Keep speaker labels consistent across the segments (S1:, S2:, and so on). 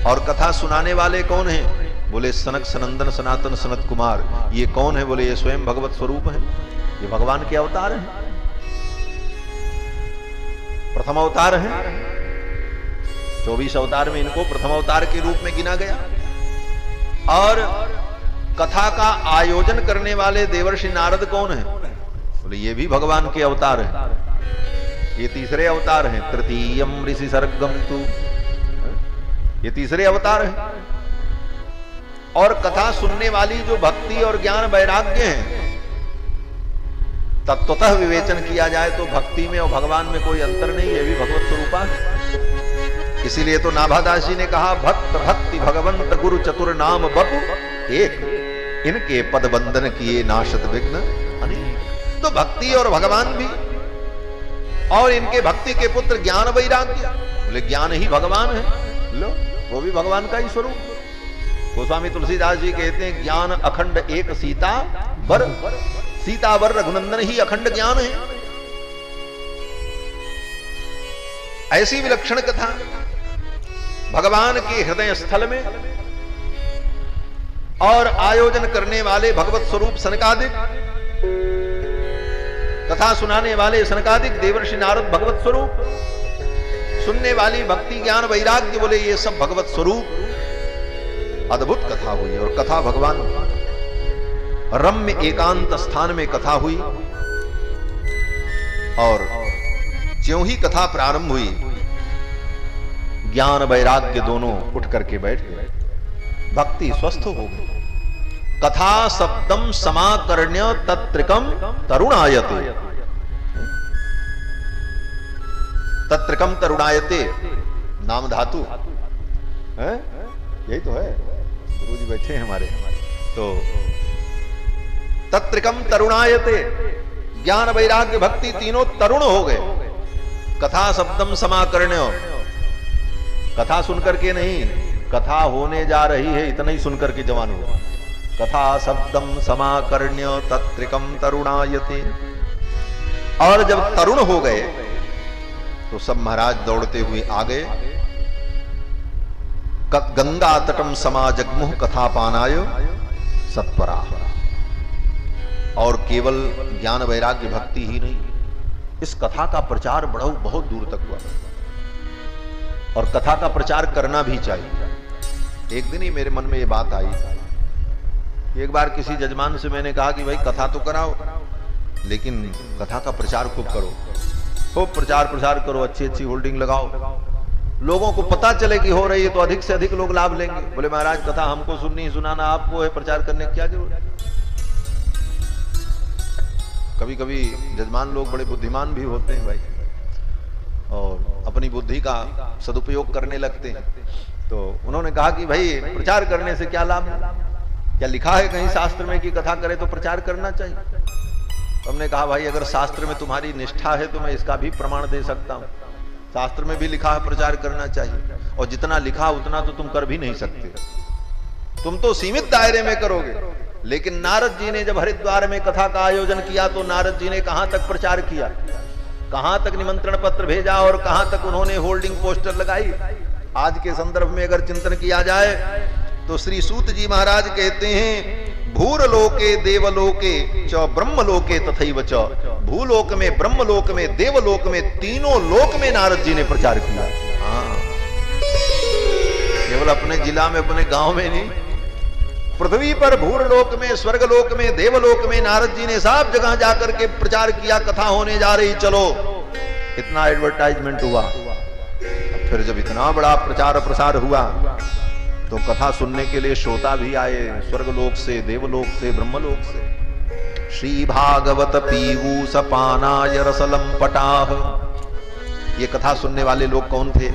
S1: और कथा सुनाने वाले कौन हैं? बोले सनक सनंदन सनातन सनत कुमार। ये कौन है? बोले ये स्वयं भगवत स्वरूप है, ये भगवान के अवतार हैं, प्रथम अवतार हैं। 24 अवतार में इनको प्रथम अवतार के रूप में गिना गया। और कथा का आयोजन करने वाले देवर्षि नारद कौन है? बोले ये भी भगवान के अवतार हैं, ये तीसरे अवतार हैं। तृतीयम ऋषि सर्गम तु, ये तीसरे अवतार हैं। और कथा सुनने वाली जो भक्ति और ज्ञान वैराग्य है, तत्वतः विवेचन किया जाए तो भक्ति में और भगवान में कोई अंतर नहीं, ये भी भगवत स्वरूपा है। इसीलिए तो नाभादास जी ने कहा भक्त भक्ति भगवंत गुरु चतुर नाम बपु एक, इनके पद बंदन किए नाशत विघ्न अनेक। तो भक्ति और भगवान भी, और इनके भक्ति के पुत्र ज्ञान वैराग्य, बोले ज्ञान ही भगवान है, लो वो भी भगवान का ही स्वरूप। गोस्वामी तुलसीदास जी कहते हैं ज्ञान अखंड एक सीता वर, सीता वर रघुनंदन ही अखंड ज्ञान है। ऐसी विलक्षण कथा भगवान के हृदय स्थल में, और आयोजन करने वाले भगवत स्वरूप सनकादिक, कथा सुनाने वाले सनकादिक देवर्षि नारद भगवत स्वरूप, सुनने वाली भक्ति ज्ञान वैराग्य, बोले ये सब भगवत स्वरूप। अद्भुत कथा हुई। और कथा भगवान रम्य एकांत स्थान में कथा हुई। और ज्यों ही कथा प्रारंभ हुई, ज्ञान वैराग्य दोनों उठ करके बैठ गए, भक्ति स्वस्थ हो गई। कथा सप्तम समाकर्ण्य तत्रिकम तरुणायते, तत्रिकम तरुणायते नाम धातु है, यही तो है। गुरु जी बैठे हैं हमारे, तो तत्रिकम तरुणायते, ज्ञान वैराग्य भक्ति तीनों तरुण हो गए। कथा शब्दम समाकर्ण्य, कथा सुनकर के नहीं, कथा होने जा रही है इतना ही सुनकर के जवान हुआ। कथा शब्दम समाकर्ण्य तत्रिकम तरुणायते। और जब तरुण हो गए तो सब महाराज दौड़ते हुए आ गए। गंगा तटम समाजगमुह कथा पानाय सत्परा। और केवल ज्ञान वैराग्य भक्ति ही नहीं, इस कथा का प्रचार बहुत दूर तक हुआ, और कथा का प्रचार करना भी चाहिए। एक दिन ही मेरे मन में ये बात आई, एक बार किसी जजमान से मैंने कहा कि भाई कथा तो कराओ, लेकिन कथा का प्रचार खूब करो, खूब प्रचार प्रसार करो, अच्छी अच्छी होल्डिंग लगाओ, लोगों को पता चले कि हो रही है तो अधिक से अधिक लोग लाभ लेंगे। बोले महाराज कथा हमको सुननी सुनाना आपको है, प्रचार करने की क्या जरूरत है। कभी कभी जजमान लोग बड़े बुद्धिमान भी होते हैं भाई, और अपनी बुद्धि का सदुपयोग करने लगते हैं। तो उन्होंने कहा कि भाई प्रचार करने से क्या लाभ है, क्या लिखा है कहीं शास्त्र में कि कथा करे तो प्रचार करना चाहिए। तो हमने कहा भाई अगर शास्त्र में तुम्हारी निष्ठा है तो मैं इसका भी प्रमाण दे सकता हूं। शास्त्र में भी लिखा है प्रचार करना चाहिए, और जितना लिखा उतना तो तुम कर भी नहीं सकते, तुम तो सीमित दायरे में करोगे। लेकिन नारद जी ने जब हरिद्वार में कथा का आयोजन किया तो नारद जी ने कहां तक प्रचार किया, कहां तक निमंत्रण पत्र भेजा, और कहां तक उन्होंने होल्डिंग पोस्टर लगाई। आज के संदर्भ में अगर चिंतन किया जाए तो श्री सूत जी महाराज कहते हैं भूरलोके देवलोके च ब्रह्मलोके तथैव च, भूलोक में ब्रह्मलोक में देवलोक में तीनों लोक में नारद जी ने प्रचार किया। हाँ, केवल अपने जिला में अपने गांव में नहीं, पृथ्वी पर भूरलोक में स्वर्गलोक में देवलोक में नारद जी ने सब जगह जाकर के प्रचार किया, कथा होने जा रही चलो। इतना एडवर्टाइजमेंट हुआ। फिर जब इतना बड़ा प्रचार प्रसार हुआ तो कथा सुनने के लिए श्रोता भी आए, स्वर्गलोक से देवलोक से ब्रह्मलोक से। श्री भागवत पीयूष पानाय रसलम पटाह, ये कथा सुनने वाले लोग कौन थे?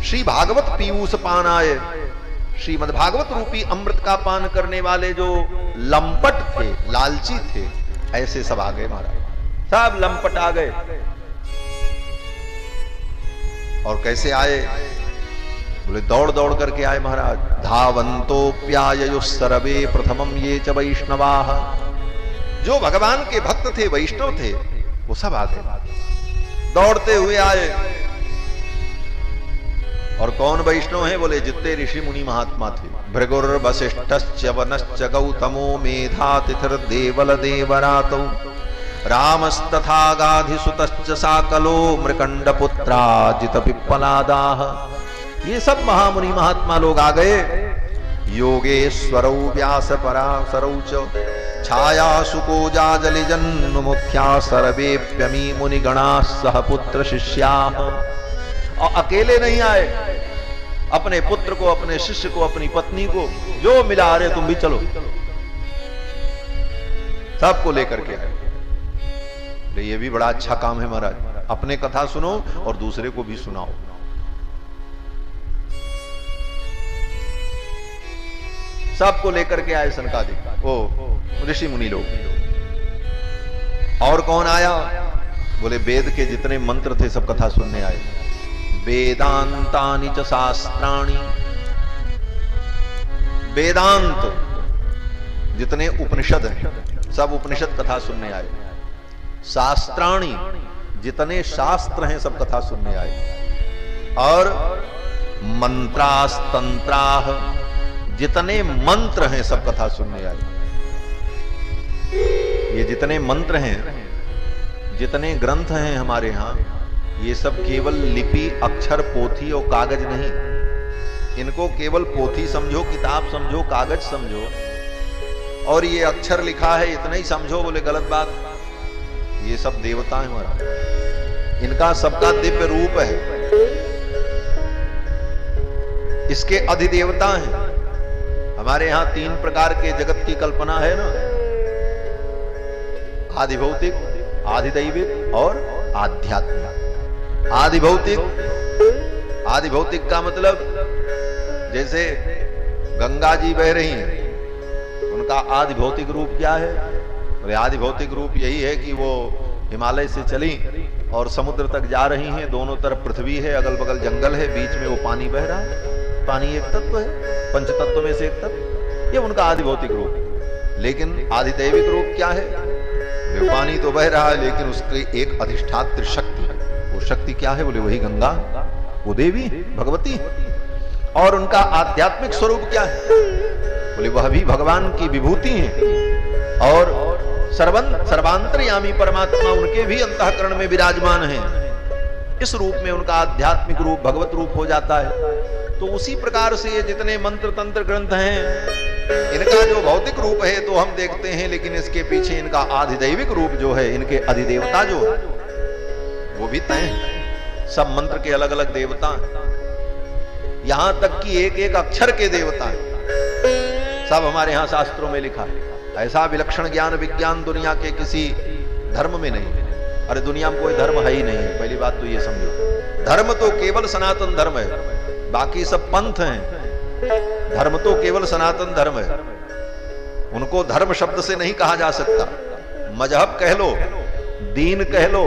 S1: श्री भागवत पीयूष पानाय, श्रीमद् भागवत रूपी अमृत का पान करने वाले जो लंपट थे, लालची थे, ऐसे सब आ गए महाराज, सब लंपट आ गए। और कैसे आए? बोले दौड़ दौड़ करके आए महाराज। धावंतोप्याययुः सर्वे प्रथमम ये च वैष्णवाः, जो भगवान के भक्त थे, वैष्णव थे, वो सब आ गए, दौड़ते हुए आए। और कौन वैष्णव है? बोले जितने ऋषि मुनि महात्मा थे। भृगुर वसिष्ठश्च वनश्च गौतमो मेधातिथिर देवल देवरातौ रामस्तथा गाधिसुतश्च साकलो मृकंड पुत्राजित पिप्पलादाः। ये सब महामुनि महात्मा लोग आ गए। योगेश्वरौ व्यास पराशरौ च छाया सुको जाजलि जन्मुख्या सर्वेप्यमी मुनिगणा सह पुत्र शिष्या। और अकेले नहीं आए, अपने पुत्र को, अपने शिष्य को, अपनी पत्नी को, जो मिला, अरे तुम भी चलो, सबको लेकर के आए। ये भी बड़ा अच्छा काम है महाराज, अपने कथा सुनो और दूसरे को भी सुनाओ। सबको लेकर के आए सनकादिक, ओ ऋषि मुनि लोग। और कौन आया? बोले वेद के जितने मंत्र थे सब कथा सुनने आए। वेदांतानि च शास्त्राणि, वेदांत जितने उपनिषद हैं सब उपनिषद कथा सुनने आए। शास्त्राणि जितने शास्त्र हैं सब कथा सुनने आए। और मंत्रास्तंत्राह जितने मंत्र हैं सब कथा सुनने आए। ये जितने मंत्र हैं, जितने ग्रंथ हैं हमारे यहां, ये सब केवल लिपि, अक्षर, पोथी और कागज नहीं। इनको केवल पोथी समझो, किताब समझो, कागज समझो और ये अक्षर लिखा है इतना ही समझो, बोले गलत बात। ये सब देवता है हमारा, इनका सबका दिव्य रूप है, इसके अधिदेवता हैं। हमारे यहां 3 प्रकार के जगत की कल्पना है ना, आदि भौतिक, आदि दैविक और आध्यात्मिक। आदि भौतिक, आदि भौतिक का मतलब जैसे गंगा जी बह रही हैं, उनका आदि भौतिक रूप क्या है? बोले आदि भौतिक रूप यही है कि वो हिमालय से चली और समुद्र तक जा रही हैं, दोनों तरफ पृथ्वी है, अगल बगल जंगल है, बीच में वो पानी बह रहा है। पानी एक तत्व है, पंच तत्व में से एक तत्व, ये उनका आदि भौतिक रूप। लेकिन आदि दैविक रूप क्या है? पानी तो बह रहा है लेकिन उसकी एक अधिष्ठात्र शक्ति है। वो शक्ति क्या है? बोले वही गंगा, वो देवी भगवती। और उनका आध्यात्मिक स्वरूप क्या है? बोले वह भी भगवान की विभूति है। और सर्वांतर्यामी परमात्मा उनके भी अंतःकरण में विराजमान है। इस रूप में उनका आध्यात्मिक रूप भगवत रूप हो जाता है। तो उसी प्रकार से ये जितने मंत्र तंत्र ग्रंथ हैं, इनका जो भौतिक रूप है तो हम देखते हैं, लेकिन इसके पीछे इनका आधिदैविक रूप जो है, इनके अधिदेवता जो है, वो भी तय है। सब मंत्र के अलग अलग देवता हैं, यहां तक कि एक एक अक्षर के देवता हैं। सब हमारे यहां शास्त्रों में लिखा है। ऐसा विलक्षण ज्ञान विज्ञान दुनिया के किसी धर्म में नहीं। अरे दुनिया में कोई धर्म है ही नहीं, पहली बात तो ये समझो। धर्म तो केवल सनातन धर्म है, बाकी सब पंथ हैं। धर्म तो केवल सनातन धर्म है, उनको धर्म शब्द से नहीं कहा जा सकता। मजहब कह लो, दीन कह लो,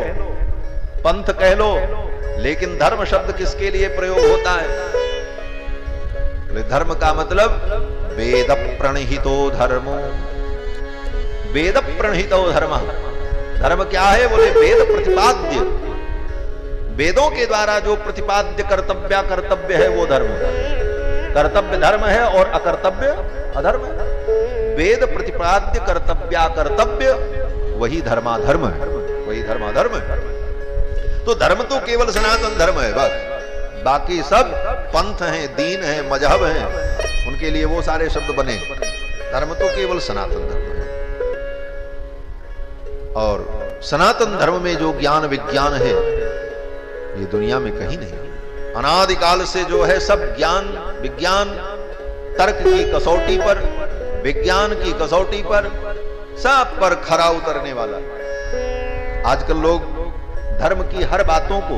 S1: पंथ कह लो, लेकिन धर्म शब्द किसके लिए प्रयोग होता है? धर्म का मतलब वेद प्रणहितो धर्मो, वेद प्रणहितो धर्म। धर्म क्या है? बोले वेद प्रतिपाद्य, वेदों के द्वारा जो प्रतिपाद्य कर्तव्य है वो धर्म है। कर्तव्य धर्म है और अकर्तव्य अधर्म है। वेद प्रतिपाद्य कर्तव्य वही धर्माधर्म है, वही धर्माधर्म है। तो धर्म तो केवल सनातन धर्म है बस, बाकी सब पंथ हैं, दीन है, मजहब हैं, उनके लिए वो सारे शब्द बने। धर्म तो केवल सनातन धर्म है। और सनातन धर्म में जो ज्ञान विज्ञान है ये दुनिया में कहीं नहीं। अनादिकाल से जो है सब ज्ञान विज्ञान तर्क की कसौटी पर, विज्ञान की कसौटी पर, सब पर खरा उतरने वाला। आजकल लोग धर्म की हर बातों को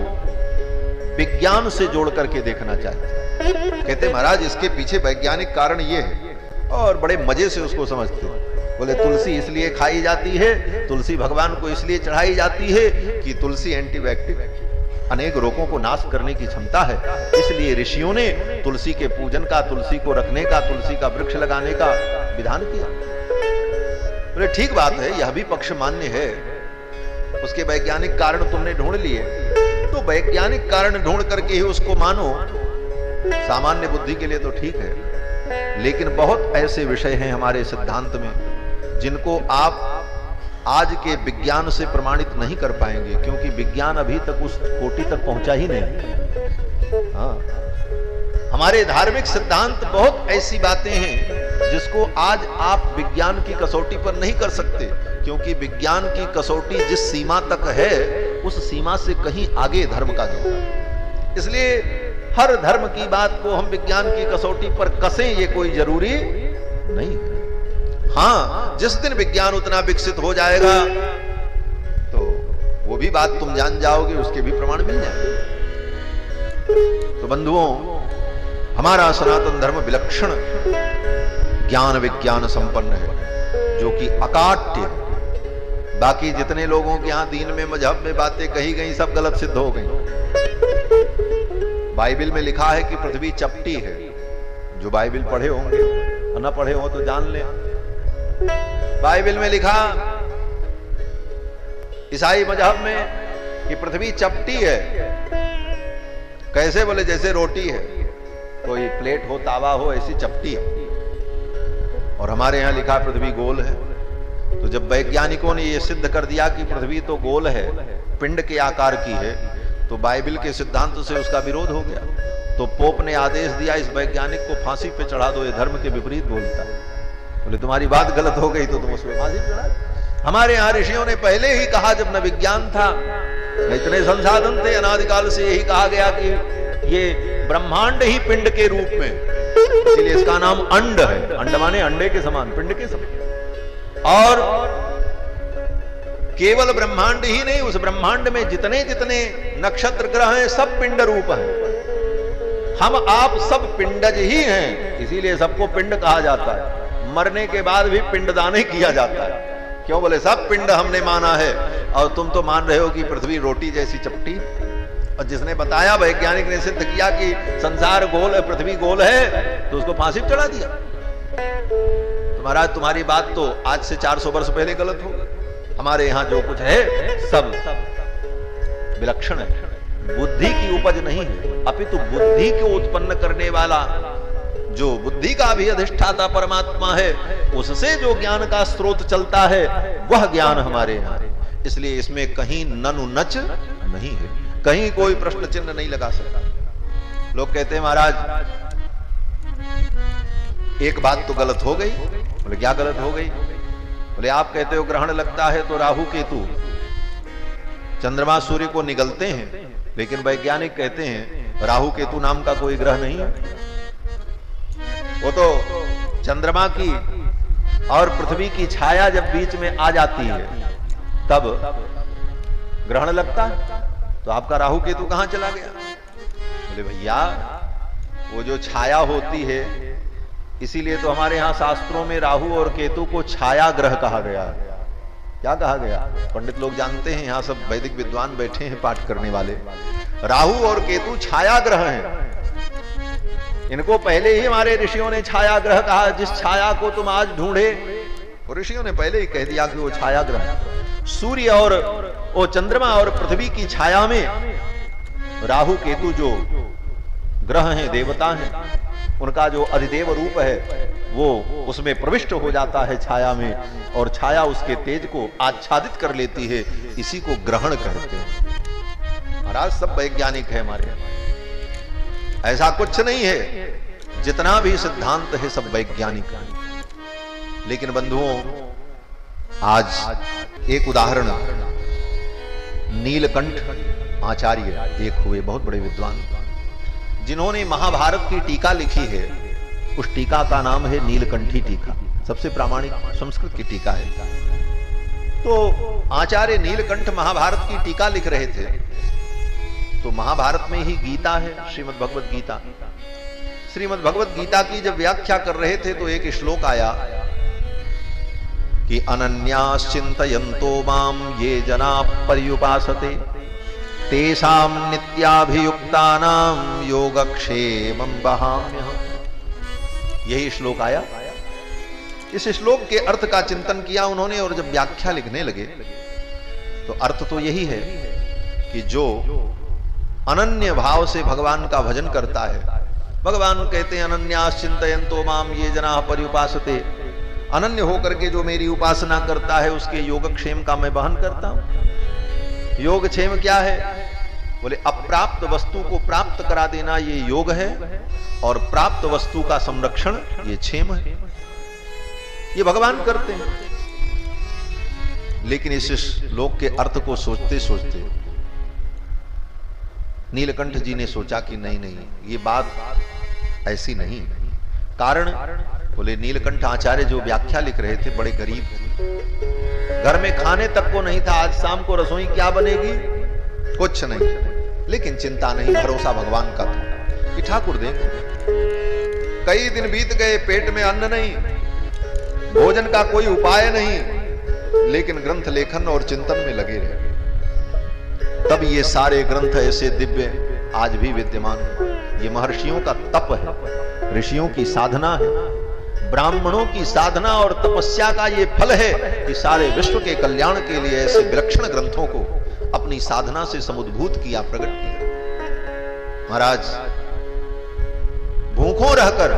S1: विज्ञान से जोड़ करके देखना चाहते हैं। कहते महाराज इसके पीछे वैज्ञानिक कारण ये है, और बड़े मजे से उसको समझते हैं। बोले तुलसी इसलिए खाई जाती है, तुलसी भगवान को इसलिए चढ़ाई जाती है कि तुलसी एंटीबायोटिक, अनेक रोगों को नाश करने की क्षमता है, इसलिए ऋषियों ने तुलसी के पूजन का, तुलसी को रखने का, तुलसी का वृक्ष लगाने का विधान किया। बोले ठीक बात है, यह भी पक्ष मान्य है। उसके वैज्ञानिक कारण तुमने ढूंढ लिए, तो वैज्ञानिक कारण ढूंढ करके ही उसको मानो। सामान्य बुद्धि के लिए तो ठीक है, लेकिन बहुत ऐसे विषय हैं हमारे सिद्धांत में जिनको आप आज के विज्ञान से प्रमाणित नहीं कर पाएंगे, क्योंकि विज्ञान अभी तक उस कोटि तक पहुंचा ही नहीं। हाँ, हमारे धार्मिक सिद्धांत बहुत ऐसी बातें हैं जिसको आज आप विज्ञान की कसौटी पर नहीं कर सकते, क्योंकि विज्ञान की कसौटी जिस सीमा तक है उस सीमा से कहीं आगे धर्म का जो है। इसलिए हर धर्म की बात को हम विज्ञान की कसौटी पर कसें ये कोई जरूरी नहीं है। हाँ, जिस दिन विज्ञान उतना विकसित हो जाएगा तो वो भी बात तुम जान जाओगे, उसके भी प्रमाण मिल जाएंगे। तो बंधुओं, हमारा सनातन धर्म विलक्षण ज्ञान विज्ञान संपन्न है, जो कि अकाट्य। बाकी जितने लोगों के यहां दीन में मजहब में बातें कही गई सब गलत सिद्ध हो गई। बाइबल में लिखा है कि पृथ्वी चपटी है। जो बाइबल पढ़े होंगे और न पढ़े हो तो जान ले। बाइबल में लिखा ईसाई मजहब में कि पृथ्वी चपटी है। कैसे? बोले जैसे रोटी है, कोई प्लेट हो तावा हो ऐसी चपटी है। और हमारे यहां लिखा पृथ्वी गोल है। तो जब वैज्ञानिकों ने यह सिद्ध कर दिया कि पृथ्वी तो गोल है, पिंड के आकार की है, तो बाइबल के सिद्धांत से उसका विरोध हो गया। तो पोप ने आदेश दिया इस वैज्ञानिक को फांसी पे चढ़ा दो, ये धर्म के विपरीत बोलता है। बोले तुम्हारी बात गलत हो गई तो तुम उसमें फांसी चढ़ा। हमारे यहाँ ऋषियों ने पहले ही कहा, जब न विज्ञान था न इतने संसाधन थे, अनादिकाल से यही कहा गया कि ये ब्रह्मांड ही पिंड के रूप में, इसलिए इसका नाम अंड है। अंड माने अंडे के समान, पिंड के समान। और केवल ब्रह्मांड ही नहीं, उस ब्रह्मांड में जितने जितने नक्षत्र ग्रह हैं सब पिंड रूप हैं। हम आप सब पिंडज ही हैं, इसीलिए सबको पिंड कहा जाता है। मरने के बाद भी पिंडदान किया जाता है। क्यों? बोले सब पिंड हमने माना है, और तुम तो मान रहे हो कि पृथ्वी रोटी जैसी चपटी। और जिसने बताया, वैज्ञानिक ने सिद्ध किया कि संसार गोल है, पृथ्वी गोल है, तो उसको फांसी पर चढ़ा दिया। महाराज तुम्हारी बात तो आज से 400 वर्ष पहले गलत हो गई। हमारे यहां जो कुछ है सब विलक्षण है, बुद्धि की उपज नहीं है, अपितु बुद्धि को उत्पन्न करने वाला जो बुद्धि का भी अधिष्ठाता परमात्मा है, उससे जो ज्ञान का स्रोत चलता है वह ज्ञान हमारे यहाँ है। इसलिए इसमें कहीं ननु नच नहीं है, कहीं कोई प्रश्न चिन्ह नहीं लगा सकता। लोग कहते हैं महाराज एक बात तो गलत हो गई। बोले क्या गलत हो गई? बोले आप कहते हो ग्रहण लगता है तो राहु केतु चंद्रमा सूर्य को निगलते हैं, लेकिन वैज्ञानिक कहते हैं राहु केतु नाम का कोई ग्रह नहीं है। वो तो चंद्रमा की और पृथ्वी की छाया जब बीच में आ जाती है तब ग्रहण लगता है। तो आपका राहु केतु कहां चला गया? बोले भैया वो जो छाया होती है, इसीलिए तो हमारे यहां शास्त्रों में राहु और केतु को छाया ग्रह कहा गया है। क्या कहा गया? पंडित लोग जानते हैं, यहां सब वैदिक विद्वान बैठे हैं पाठ करने वाले। राहु और केतु छाया ग्रह हैं। इनको पहले ही हमारे ऋषियों ने छाया ग्रह कहा। जिस छाया को तुम आज ढूंढे, वो ऋषियों ने पहले ही कह दिया कि वो छाया ग्रह है। सूर्य और वो चंद्रमा और पृथ्वी की छाया में राहु केतु जो ग्रह हैं, देवता हैं, उनका जो अधिदेव रूप है वो उसमें प्रविष्ट हो जाता है छाया में, और छाया उसके तेज को आच्छादित कर लेती है। इसी को ग्रहण कहते हैं। महाराज सब वैज्ञानिक है हमारे यहाँ, ऐसा कुछ नहीं है। जितना भी सिद्धांत है सब वैज्ञानिक है। लेकिन बंधुओं, आज एक उदाहरण, नीलकंठ आचार्य एक हुए बहुत बड़े विद्वान, जिन्होंने महाभारत की टीका लिखी है। उस टीका का नाम है नीलकंठी टीका, सबसे प्रामाणिक संस्कृत की टीका है। तो आचार्य नीलकंठ महाभारत की टीका लिख रहे थे। तो महाभारत में ही गीता है, श्रीमद् भगवत गीता। श्रीमद् भगवत गीता की जब व्याख्या कर रहे थे तो एक श्लोक आया कि अनन्याश्चिन्तयन्तो माम ये जना पर्युपासते तेषां नित्याभियुक्तानां योगक्षेमं वहाम्यहम्। यही श्लोक आया। इस श्लोक के अर्थ का चिंतन किया उन्होंने, और जब व्याख्या लिखने लगे तो अर्थ तो यही है कि जो अनन्य भाव से भगवान का भजन करता है भगवान कहते हैं अनन्यास चिंतयन्तो माम ये जना पर्युपासते, अनन्य होकर के जो मेरी उपासना करता है उसके योगक्षेम का मैं वहन करता हूं। योगक्षेम क्या है? बोले अप्राप्त वस्तु को प्राप्त करा देना ये योग है, और प्राप्त वस्तु का संरक्षण ये क्षेम है। ये भगवान करते हैं। लेकिन इस श्लोक के अर्थ को सोचते सोचते नीलकंठ जी ने सोचा कि नहीं नहीं, ये बात ऐसी नहीं। कारण बोले नीलकंठ आचार्य जो व्याख्या लिख रहे थे बड़े गरीब थे, घर में खाने तक को नहीं था। आज शाम को रसोई क्या बनेगी, कुछ नहीं, लेकिन चिंता नहीं, भरोसा भगवान का था कि ठाकुर देंगे। कई दिन बीत गए, पेट में अन्न नहीं, भोजन का कोई उपाय नहीं, लेकिन ग्रंथ लेखन और चिंतन में लगे रहे। तब ये सारे ग्रंथ ऐसे दिव्य आज भी विद्यमान है। ये महर्षियों का तप है, ऋषियों की साधना है, ब्राह्मणों की साधना और तपस्या का ये फल है कि सारे विश्व के कल्याण के लिए ऐसे विलक्षण ग्रंथों को अपनी साधना से समुद्भूत किया, प्रकट किया। महाराज भूखों रहकर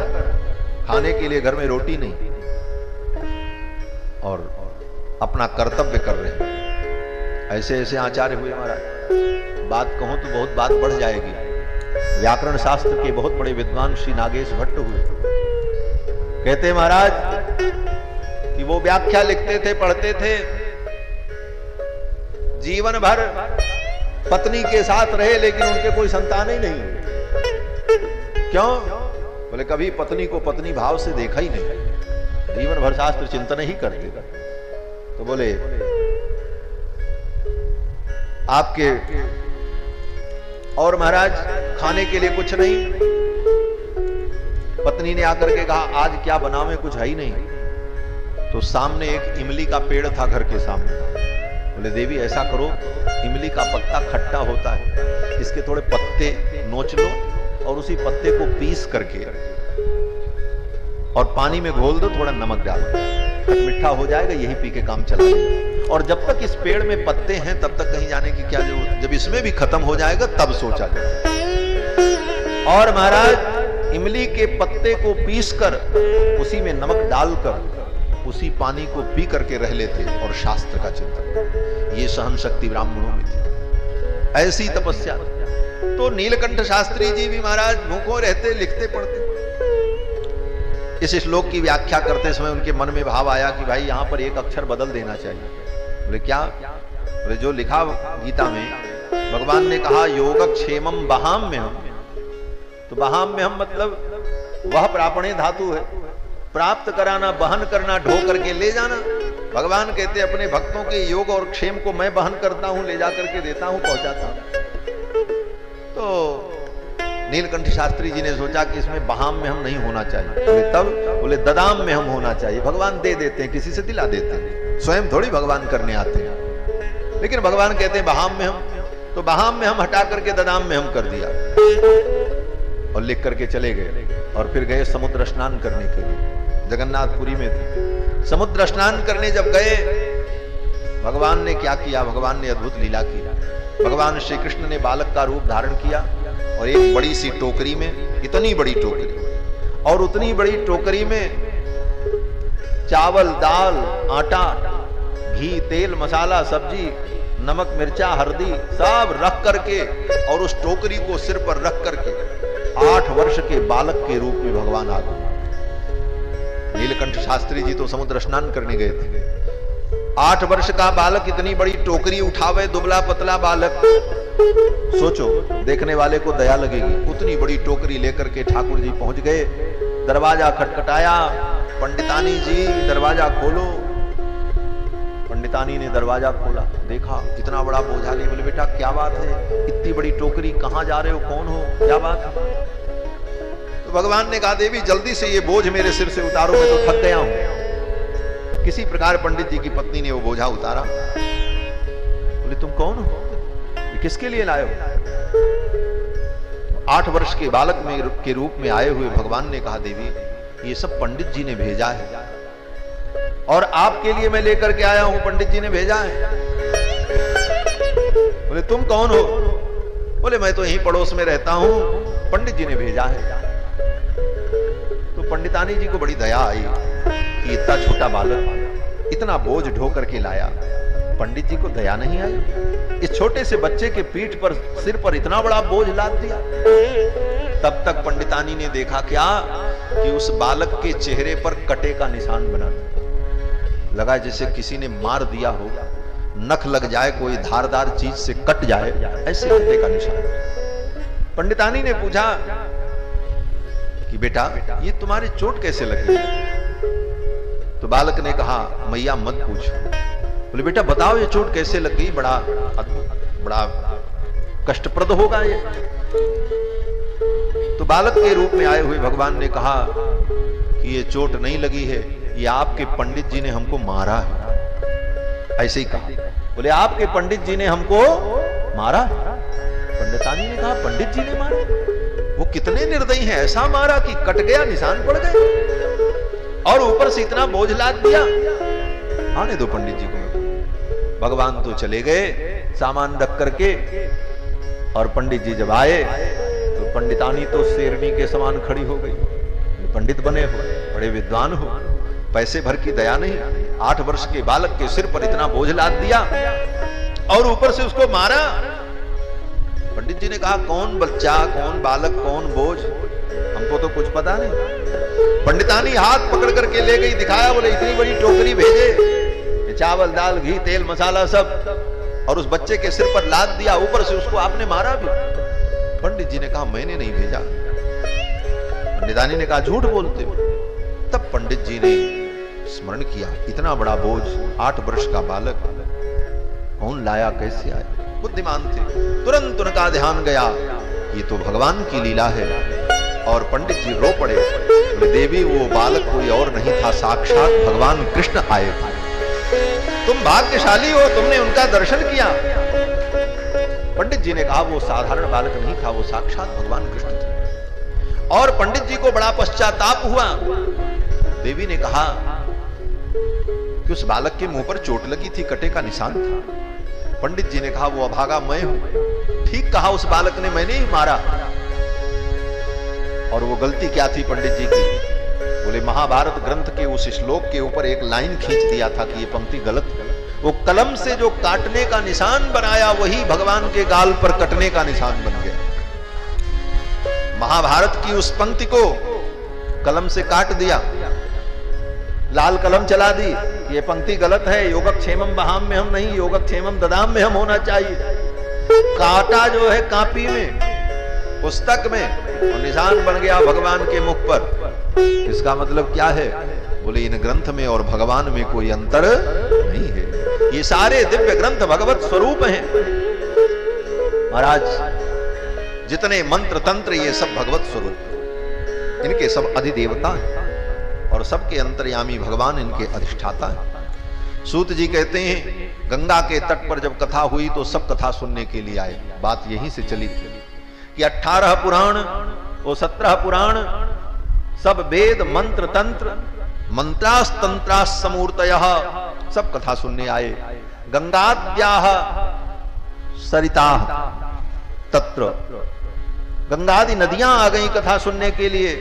S1: खाने के लिए घर में रोटी नहीं और अपना कर्तव्य कर रहे हैं। ऐसे ऐसे आचार्य हुए महाराज। बात कहूं तो बहुत बात बढ़ जाएगी। व्याकरण शास्त्र के बहुत बड़े विद्वान श्री नागेश भट्ट हुए। कहते महाराज कि वो व्याख्या लिखते थे, पढ़ते थे, जीवन भर पत्नी के साथ रहे लेकिन उनके कोई संतान ही नहीं। क्यों? बोले कभी पत्नी को पत्नी भाव से देखा ही नहीं, जीवन भर शास्त्र चिंतन ही करते थे। तो बोले आपके और महाराज खाने के लिए कुछ नहीं। पत्नी ने आकर के कहा आज क्या बनावे, कुछ है ही नहीं। तो सामने एक इमली का पेड़ था घर के सामने। बोले देवी ऐसा करो, इमली का पत्ता खट्टा होता है, इसके थोड़े पत्ते नोच लो और उसी पत्ते को पीस करके और पानी में घोल दो, थोड़ा नमक डालो, मिठा हो जाएगा, यही पी के काम चला जाएगा। और जब तक इस पेड़ में पत्ते हैं तब तक कहीं जाने की क्या जरूरत, जब इसमें भी खत्म हो जाएगा तब सोचा जाए। और महाराज इमली के पत्ते को पीसकर उसी में नमक डालकर उसी पानी को पी करके रह लेते और शास्त्र का चिंतन। ये सहन शक्ति ब्राह्मणों में थी, ऐसी तपस्या। तो नीलकंठ शास्त्री जी भी महाराज भूखों रहते, लिखते पढ़ते। इस श्लोक की व्याख्या करते समय उनके मन में भाव आया कि भाई यहां पर एक अक्षर बदल देना चाहिए। बोले क्या? बोले जो लिखा गीता में भगवान ने कहा योगक्षेमम बहाम में हम, तो बहाम में हम मतलब वह प्रापणे धातु है, प्राप्त कराना, बहन करना, ढो करके ले जाना। भगवान कहते अपने भक्तों के योग और क्षेम को मैं बहन करता हूं, ले जाकर के देता हूं, पहुंचाता हूं। तो नीलकंठ शास्त्री जी ने सोचा कि इसमें बहाम में हम नहीं होना चाहिए। बोले तब? बोले ददाम में हम होना चाहिए। भगवान दे देते हैं, किसी से दिला देते हैं, स्वयं थोड़ी भगवान करने आते हैं। लेकिन भगवान कहते हैं बहाम में हम, तो बहाम में हम हटा करके ददाम में हम कर दिया और लिख करके चले गए। और फिर गए समुद्र स्नान करने के लिए, जगन्नाथपुरी में थे। समुद्र स्नान करने जब गए, भगवान ने क्या किया? भगवान ने अद्भुत लीला की। भगवान श्री कृष्ण ने बालक का रूप धारण किया और एक बड़ी सी टोकरी में, इतनी बड़ी टोकरी, और उतनी बड़ी टोकरी में चावल, दाल, आटा, घी, तेल, मसाला, सब्जी, नमक, मिर्चा, हल्दी सब रख करके और उस टोकरी को सिर पर रख करके 8 वर्ष के बालक के रूप में भगवान आ गए। नीलकंठ शास्त्री जी तो समुद्र स्नान करने गए थे। 8 वर्ष का बालक इतनी बड़ी टोकरी उठावे, दुबला पतला बालक, सोचो देखने वाले को दया लगेगी। उतनी बड़ी टोकरी लेकर के ठाकुर जी पहुंच गए। दरवाजा खटखटाया, पंडितानी जी दरवाजा खोलो। पंडितानी ने दरवाजा खोला, देखा इतना बड़ा बोझा ले। बोले बेटा क्या बात है, इतनी बड़ी टोकरी, कहां जा रहे हो, कौन हो, क्या बात है? तो भगवान ने कहा देवी जल्दी से ये बोझ मेरे सिर से उतारो, मैं तो थक गया हूं। किसी प्रकार पंडित जी की पत्नी ने वो बोझा उतारा। बोले तुम कौन हो, ये किसके लिए लाए हो? 8 वर्ष के बालक के रूप में आए हुए भगवान ने कहा देवी ये सब पंडित जी ने भेजा है और आपके लिए मैं लेकर के आया हूं, पंडित जी ने भेजा है। बोले तुम कौन हो? बोले मैं तो यहीं पड़ोस में रहता हूं, पंडित जी ने भेजा है। पंडितानी जी को बड़ी दया आई कि इतना छोटा बालक इतना बोझ ढो करके लाया, पंडित जी को दया नहीं आई, इस छोटे से बच्चे के पीठ पर सिर पर इतना बड़ा बोझ लाद दिया। तब तक पंडितानी ने देखा क्या कि उस बालक के चेहरे पर कटे का निशान बना था, लगा जैसे किसी ने मार दिया हो, नख लग जाए, कोई धारदार चीज से कट जाए, ऐसे कटे का निशान। पंडितानी ने पूछा कि बेटा ये तुम्हारी चोट कैसे लगी? तो बालक ने कहा मैया मत पूछो। बोले बेटा बताओ ये चोट कैसे लग गई, बड़ा बड़ा कष्टप्रद होगा ये। तो बालक के रूप में आए हुए भगवान ने कहा कि ये चोट नहीं लगी है, ये आपके पंडित जी ने हमको मारा है। ऐसे ही कहा, बोले आपके पंडित जी ने हमको मारा है। पंडितानी ने कहा पंडित जी ने मारा? वो कितने निर्दयी हैं, ऐसा मारा कि कट गया, निशान पड़ गए और ऊपर से इतना बोझ लाद दिया। आने दो पंडित जी को। भगवान तो चले गए सामान रख करके, और पंडित जी जब आए तो पंडितानी तो शेरनी के समान खड़ी हो गई। पंडित बने हो, बड़े विद्वान हो, पैसे भर की दया नहीं, 8 वर्ष के बालक के सिर पर इतना बोझ लाद दिया और ऊपर से उसको मारा। पंडित जी ने कहा कौन बच्चा, कौन बालक, कौन बोझ, हमको तो कुछ पता नहीं। पंडितानी हाथ पकड़ करके ले गई, दिखाया, बोले इतनी बड़ी टोकरी भेजे, चावल दाल घी तेल मसाला सब, और उस बच्चे के सिर पर लाद दिया, ऊपर से उसको आपने मारा भी। पंडित जी ने कहा मैंने नहीं भेजा। पंडितानी ने कहा झूठ बोलते हो। तब पंडित जी ने स्मरण किया इतना बड़ा बोझ, 8 वर्ष का बालक कौन लाया, कैसे आया? बुद्धिमान थे, तुरंत उनका ध्यान गया ये तो भगवान की लीला है। और पंडित जी रो पड़े, बोले देवी वो बालक कोई और नहीं था, साक्षात भगवान कृष्ण आए थे। तुम भाग्यशाली हो, तुमने उनका दर्शन किया। पंडित जी ने कहा वो साधारण बालक नहीं था, वो साक्षात भगवान कृष्ण थे। और पंडित जी को बड़ा पश्चाताप हुआ। देवी ने कहा कि उस बालक के मुंह पर चोट लगी थी, कटे का निशान था। पंडित जी ने कहा वो अभागा मैं हूं। ठीक कहा उस बालक ने, मैंने ही मारा। और वो गलती क्या थी पंडित जी की? बोले महाभारत ग्रंथ के उस श्लोक के ऊपर एक लाइन खींच दिया था कि ये पंक्ति गलत है। वो कलम से जो काटने का निशान बनाया वही भगवान के गाल पर कटने का निशान बन गया। महाभारत की उस पंक्ति को कलम से काट दिया, लाल कलम चला दी, ये पंक्ति गलत है, योगक्षेमम वहाम में हम नहीं, योगक्षेमम ददाम में हम होना चाहिए। काटा जो है कापी में, पुस्तक में, और निशान बन गया भगवान के मुख पर। इसका मतलब क्या है? बोले इन ग्रंथ में और भगवान में कोई अंतर नहीं है, ये सारे दिव्य ग्रंथ भगवत स्वरूप हैं। महाराज जितने मंत्र तंत्र ये सब भगवत स्वरूप, इनके सब अधिदेवता हैं और सबके अंतर्यामी भगवान इनके अधिष्ठाता हैं। सूत जी कहते हैं गंगा के तट पर जब कथा हुई तो सब कथा सुनने के लिए आए। बात यहीं से चली थी कि 18 पुराण वो 17 पुराण सब वेद मंत्र तंत्र मंत्रास तंत्रास समूर्तयः सब कथा सुनने आए। गंगाद्याः सरिताः तत्र, गंगादि नदियां आ गई कथा सुनने के लिए।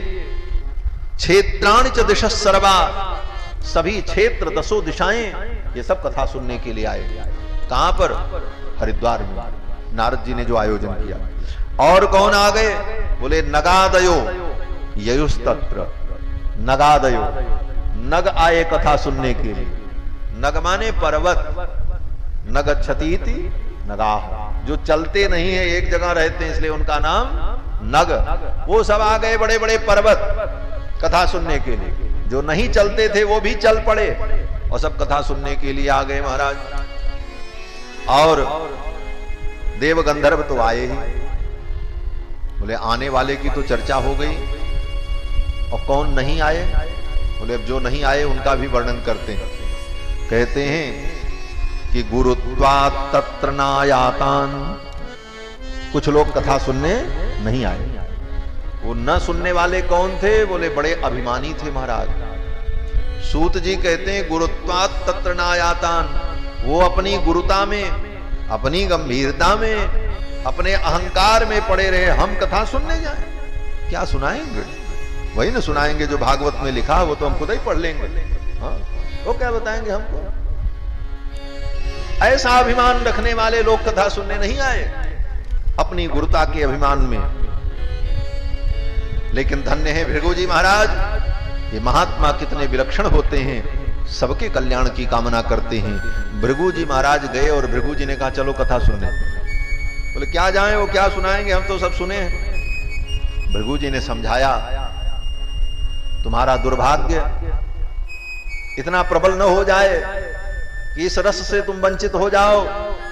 S1: क्षेत्राणि च दिशः सर्वा, सभी क्षेत्र 10 दिशाएं ये सब कथा सुनने के लिए आए। कहां पर? हरिद्वार में नारद जी ने जो आयोजन किया। और कौन आ गए? बोले नगादयो ययुस्तत्र, नगादयो, नग आए कथा सुनने के लिए। नग माने पर्वत, नगच्छतीति नगाह, जो चलते नहीं है एक जगह रहते हैं इसलिए उनका नाम नग। वो सब आ गए, बड़े बड़े पर्वत कथा सुनने के लिए। जो नहीं चलते थे वो भी चल पड़े और सब कथा सुनने के लिए आ गए महाराज। और देव गंधर्व तो आए ही। बोले आने वाले की तो चर्चा हो गई, और कौन नहीं आए? बोले अब जो नहीं आए उनका भी वर्णन करते हैं। कहते हैं कि गुरुत्वात् तत्र नायातान, कुछ लोग कथा सुनने नहीं आए। वो न सुनने वाले कौन थे? बोले बड़े अभिमानी थे महाराज। सूत जी कहते हैं गुरुत्वात् तत्र नायातान, वो अपनी गुरुता में, अपनी गंभीरता में, अपने अहंकार में पड़े रहे। हम कथा सुनने जाएं, क्या सुनाएंगे? वही ना सुनाएंगे जो भागवत में लिखा, वो तो हम खुद ही पढ़ लेंगे। हाँ, वो क्या बताएंगे हमको? ऐसा अभिमान रखने वाले लोग कथा सुनने नहीं आए अपनी गुरुता के अभिमान में। लेकिन धन्य है भृगु जी महाराज, ये महात्मा कितने विलक्षण होते हैं, सबके कल्याण की कामना करते हैं। भृगु जी महाराज गए और भृगु जी ने कहा चलो कथा सुनने। बोले क्या जाएं, वो क्या सुनाएंगे, हम तो सब सुने हैं। भृगु जी ने समझाया तुम्हारा दुर्भाग्य इतना प्रबल न हो जाए कि इस रस से तुम वंचित हो जाओ,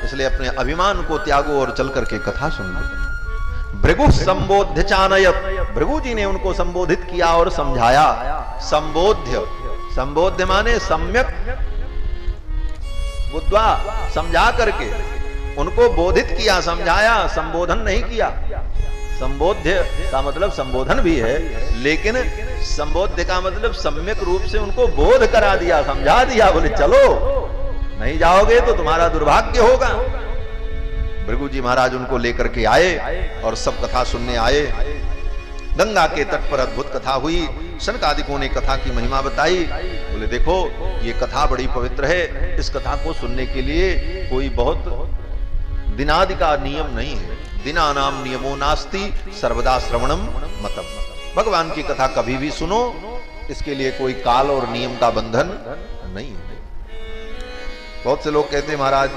S1: इसलिए अपने अभिमान को त्यागो और चल करके कथा सुन लो। भृगु संबोध्य चानयत, भृगु जी ने उनको संबोधित किया और समझाया। संबोध्य, संबोध्य माने सम्यक बुद्ध्वा, समझा करके उनको बोधित किया, समझाया, संबोधन नहीं किया। संबोध्य का मतलब संबोधन भी है, लेकिन संबोध्य का मतलब सम्यक रूप से उनको बोध करा दिया, समझा दिया। बोले चलो, नहीं जाओगे तो तुम्हारा दुर्भाग्य होगा। भृगु जी महाराज उनको लेकर के आए और सब कथा सुनने आए। गंगा के तट पर अद्भुत कथा हुई। शनकादिकों ने कथा की महिमा बताई। बोले देखो ये कथा बड़ी पवित्र है, इस कथा को सुनने के लिए कोई बहुत दिनादि का नियम नहीं है। दिना नाम नियमो नास्ति सर्वदा श्रवणम मतम। भगवान की कथा कभी भी सुनो, इसके लिए कोई काल और नियम का बंधन नहीं है। बहुत से लोग कहते हैं महाराज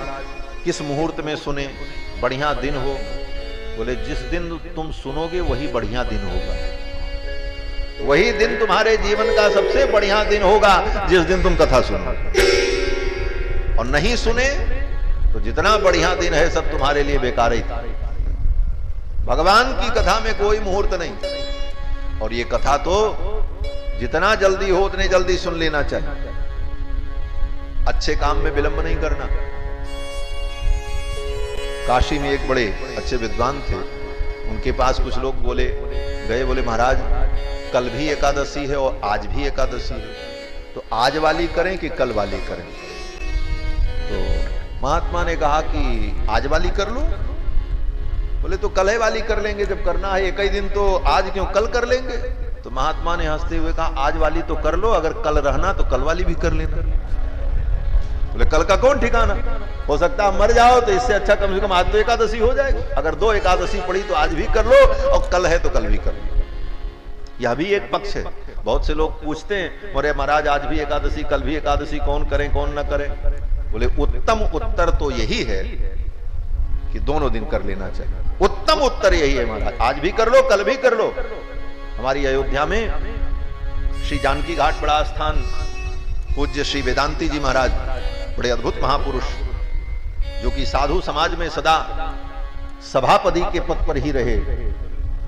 S1: किस मुहूर्त में सुने, बढ़िया दिन हो। बोले जिस दिन तुम सुनोगे वही बढ़िया दिन होगा, वही दिन तुम्हारे जीवन का सबसे बढ़िया दिन होगा जिस दिन तुम कथा सुनो। और नहीं सुने तो जितना बढ़िया दिन है सब तुम्हारे लिए बेकार ही था। भगवान की कथा में कोई मुहूर्त नहीं, और ये कथा तो जितना जल्दी हो उतने जल्दी सुन लेना चाहिए। अच्छे काम में विलंब नहीं करना। काशी में एक बड़े अच्छे विद्वान थे, उनके पास कुछ लोग गए, बोले महाराज कल भी एकादशी है और आज भी एकादशी है, तो आज वाली करें कि कल वाली करें? तो महात्मा ने कहा कि आज वाली कर लो। बोले तो कल वाली कर लेंगे, जब करना है एक ही दिन तो आज क्यों कल कर लेंगे? तो महात्मा ने हंसते हुए कहा आज वाली तो कर लो, अगर कल रहना तो कल वाली भी कर लेना। बोले कल का कौन ठिकाना, हो सकता है मर जाओ, तो इससे अच्छा कम से कम आज तो एकादशी हो जाएगी। अगर 2 एकादशी पड़ी तो आज भी कर लो, और कल है तो कल भी कर लो। यह भी एक पक्ष है। बहुत से लोग पूछते हैं बोले महाराज आज भी एकादशी कल भी एकादशी, कौन करें कौन ना करें? बोले उत्तम उत्तर तो यही है कि दोनों दिन कर लेना चाहिए। उत्तम उत्तर यही है महाराज, आज भी कर लो कल भी कर लो। हमारी अयोध्या में श्री जानकी घाट बड़ा स्थान, पूज्य श्री वेदांती जी महाराज, बड़े अद्भुत महापुरुष, जो कि साधु समाज में सदा सभापति के पद पर ही रहे।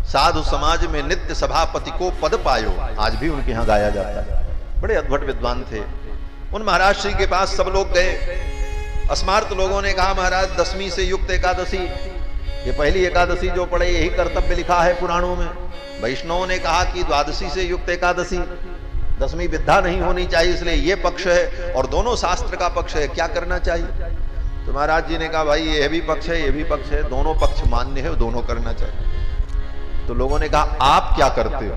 S1: साधु समाज में नित्य सभापति को पद पायो, आज भी उनके यहाँ गाया जाता है। बड़े अद्भुत विद्वान थे। उन महाराज श्री के पास सब लोग गए। अस्मार्थ लोगों ने कहा महाराज 10वीं से युक्त एकादशी, ये पहली एकादशी जो पड़े यही कर्तव्य लिखा है पुराणों में। वैष्णवों ने कहा कि द्वादशी से युक्त एकादशी, 10वीं विद्या नहीं होनी चाहिए, इसलिए ये पक्ष है और दोनों शास्त्र का पक्ष है, क्या करना चाहिए? तो महाराज जी ने कहा भाई ये भी पक्ष है ये भी पक्ष है, दोनों पक्ष मान्य है, दोनों करना चाहिए। तो लोगों ने कहा आप क्या करते हो?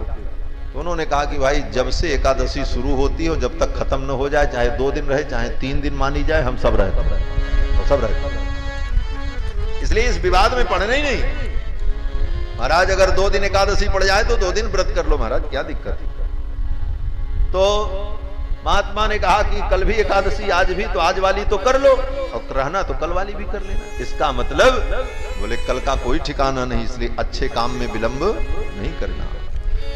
S1: तो उन्होंने कहा कि भाई जब से एकादशी शुरू होती हो जब तक खत्म न हो जाए, चाहे 2 दिन रहे चाहे 3 दिन मानी जाए, हम सब रहते। इसलिए इस विवाद में पड़ना ही नहीं। महाराज अगर 2 दिन एकादशी पड़ जाए तो 2 दिन व्रत कर लो महाराज, क्या दिक्कत है? तो महात्मा ने कहा कि कल भी एकादशी आज भी, तो आज वाली तो कर लो, और रहना तो कल वाली भी कर लेना। इसका मतलब बोले कल का कोई ठिकाना नहीं, इसलिए अच्छे काम में विलंब नहीं करना।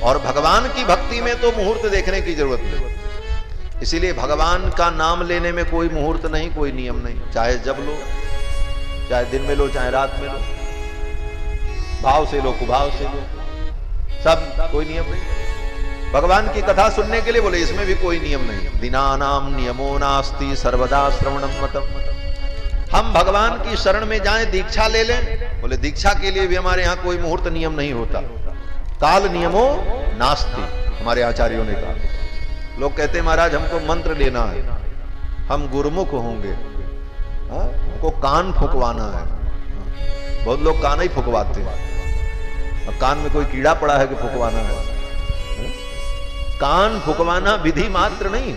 S1: और भगवान की भक्ति में तो मुहूर्त देखने की जरूरत नहीं। इसीलिए भगवान का नाम लेने में कोई मुहूर्त नहीं, कोई नियम नहीं। चाहे जब लो, चाहे दिन में लो चाहे रात में लो, भाव से लो कुभाव से लो, सब कोई नियम नहीं। भगवान की कथा सुनने के लिए बोले इसमें भी कोई नियम नहीं। दिनानाम नियमो नास्ति सर्वदा श्रवणम मतम। हम भगवान की शरण में जाएं, दीक्षा ले लें, बोले दीक्षा के लिए भी हमारे यहाँ कोई मुहूर्त नियम नहीं होता। काल नियमो नास्ति, हमारे आचार्यों ने कहा। लोग कहते हैं महाराज हमको मंत्र लेना है, हम गुरुमुख होंगे, हमको कान फुकवाना है। बहुत लोग कान ही फुकवाते हैं। अब कान में कोई कीड़ा पड़ा है कि फुकवाना है? कान फुकवाना विधि मात्र नहीं।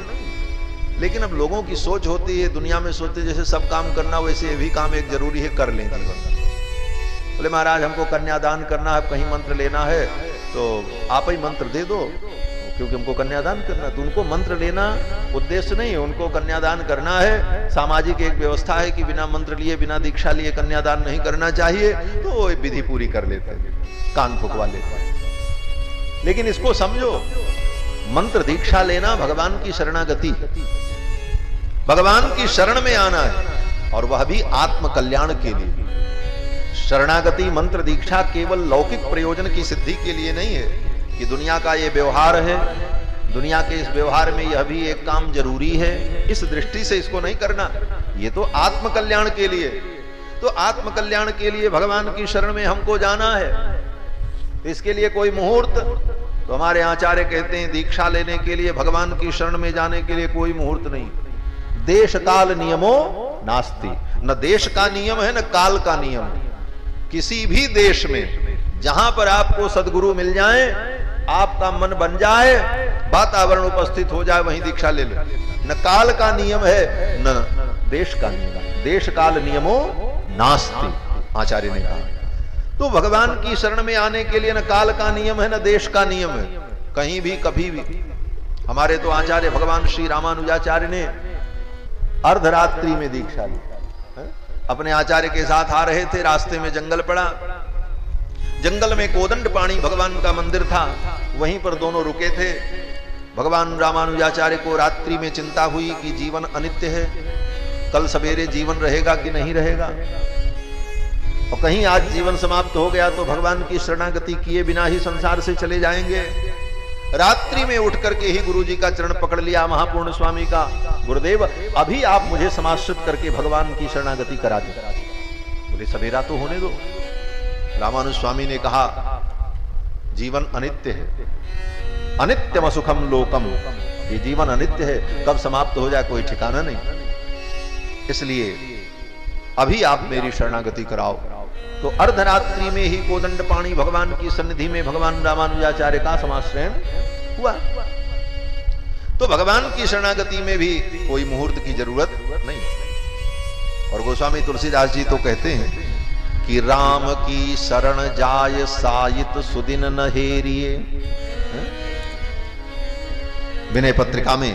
S1: लेकिन अब लोगों की सोच होती है, दुनिया में सोचते जैसे सब काम करना वैसे ये भी काम एक जरूरी है, कर लें जीवन में। बोले महाराज हमको कन्यादान करना है, कहीं मंत्र लेना है तो आप ही मंत्र दे दो, क्योंकि हमको कन्यादान करना। तो उनको मंत्र लेना उद्देश्य नहीं है, उनको कन्यादान करना है। सामाजिक एक व्यवस्था है कि बिना मंत्र लिए बिना दीक्षा लिए कन्यादान नहीं करना चाहिए, तो वो विधि पूरी कर लेते हैं, कान फुकवा लेते हैं। लेकिन इसको समझो, मंत्र दीक्षा लेना भगवान की शरणागति, भगवान की शरण में आना है, और वह भी आत्म कल्याण के लिए। शरणागति मंत्र दीक्षा केवल लौकिक प्रयोजन की सिद्धि के लिए नहीं है कि दुनिया का ये व्यवहार है, दुनिया के इस व्यवहार में यह भी एक काम जरूरी है, इस दृष्टि से इसको नहीं करना। ये तो आत्म कल्याण के लिए। तो आत्म कल्याण के लिए भगवान की शरण में हमको जाना है। तो इसके लिए कोई मुहूर्त, तो हमारे आचार्य कहते हैं दीक्षा लेने के लिए, भगवान की शरण में जाने के लिए कोई मुहूर्त नहीं। देश काल नियमो नास्ति, न देश का नियम है न काल का नियम। किसी भी देश में जहां पर आपको सदगुरु मिल जाए, आपका मन बन जाए, वातावरण उपस्थित हो जाए, वहीं दीक्षा ले लो। न काल का नियम है न देश का नियम, देश काल नियमो नास्ति, आचार्य ने कहा। तो भगवान की शरण में आने के लिए न काल का नियम है न देश का नियम है, कहीं भी कभी भी। हमारे तो आचार्य भगवान श्री रामानुजाचार्य ने अर्धरात्रि में दीक्षा ली। अपने आचार्य के साथ आ रहे थे, रास्ते में जंगल पड़ा, जंगल में कोदंड पाणी भगवान का मंदिर था, वहीं पर दोनों रुके थे। भगवान रामानुजाचार्य को रात्रि में चिंता हुई कि जीवन अनित्य है, कल सवेरे जीवन रहेगा कि नहीं रहेगा, और कहीं आज जीवन समाप्त हो गया तो भगवान की शरणागति किए बिना ही संसार से चले जाएंगे। रात्रि में उठ करके ही गुरु जी का चरण पकड़ लिया महापूर्ण स्वामी का, गुरुदेव अभी आप मुझे समाश्रित करके भगवान की शरणागति करा दो। बोले सवेरा तो होने दो। रामानुज स्वामी ने कहा जीवन अनित्य है, अनित्यम सुखम लोकम, ये जीवन अनित्य है, कब समाप्त हो जाए कोई ठिकाना नहीं, इसलिए अभी आप मेरी शरणागति कराओ। तो अर्धरात्रि में ही कोदंड पाणी भगवान की सन्निधि में भगवान रामानुजाचार्य का समाश्रयण हुआ। तो भगवान की शरणागति में भी कोई मुहूर्त की जरूरत नहीं। और गोस्वामी तुलसीदास जी तो कहते हैं कि राम की शरण जाय सायित सुदिन न हेरिए। विनय पत्रिका में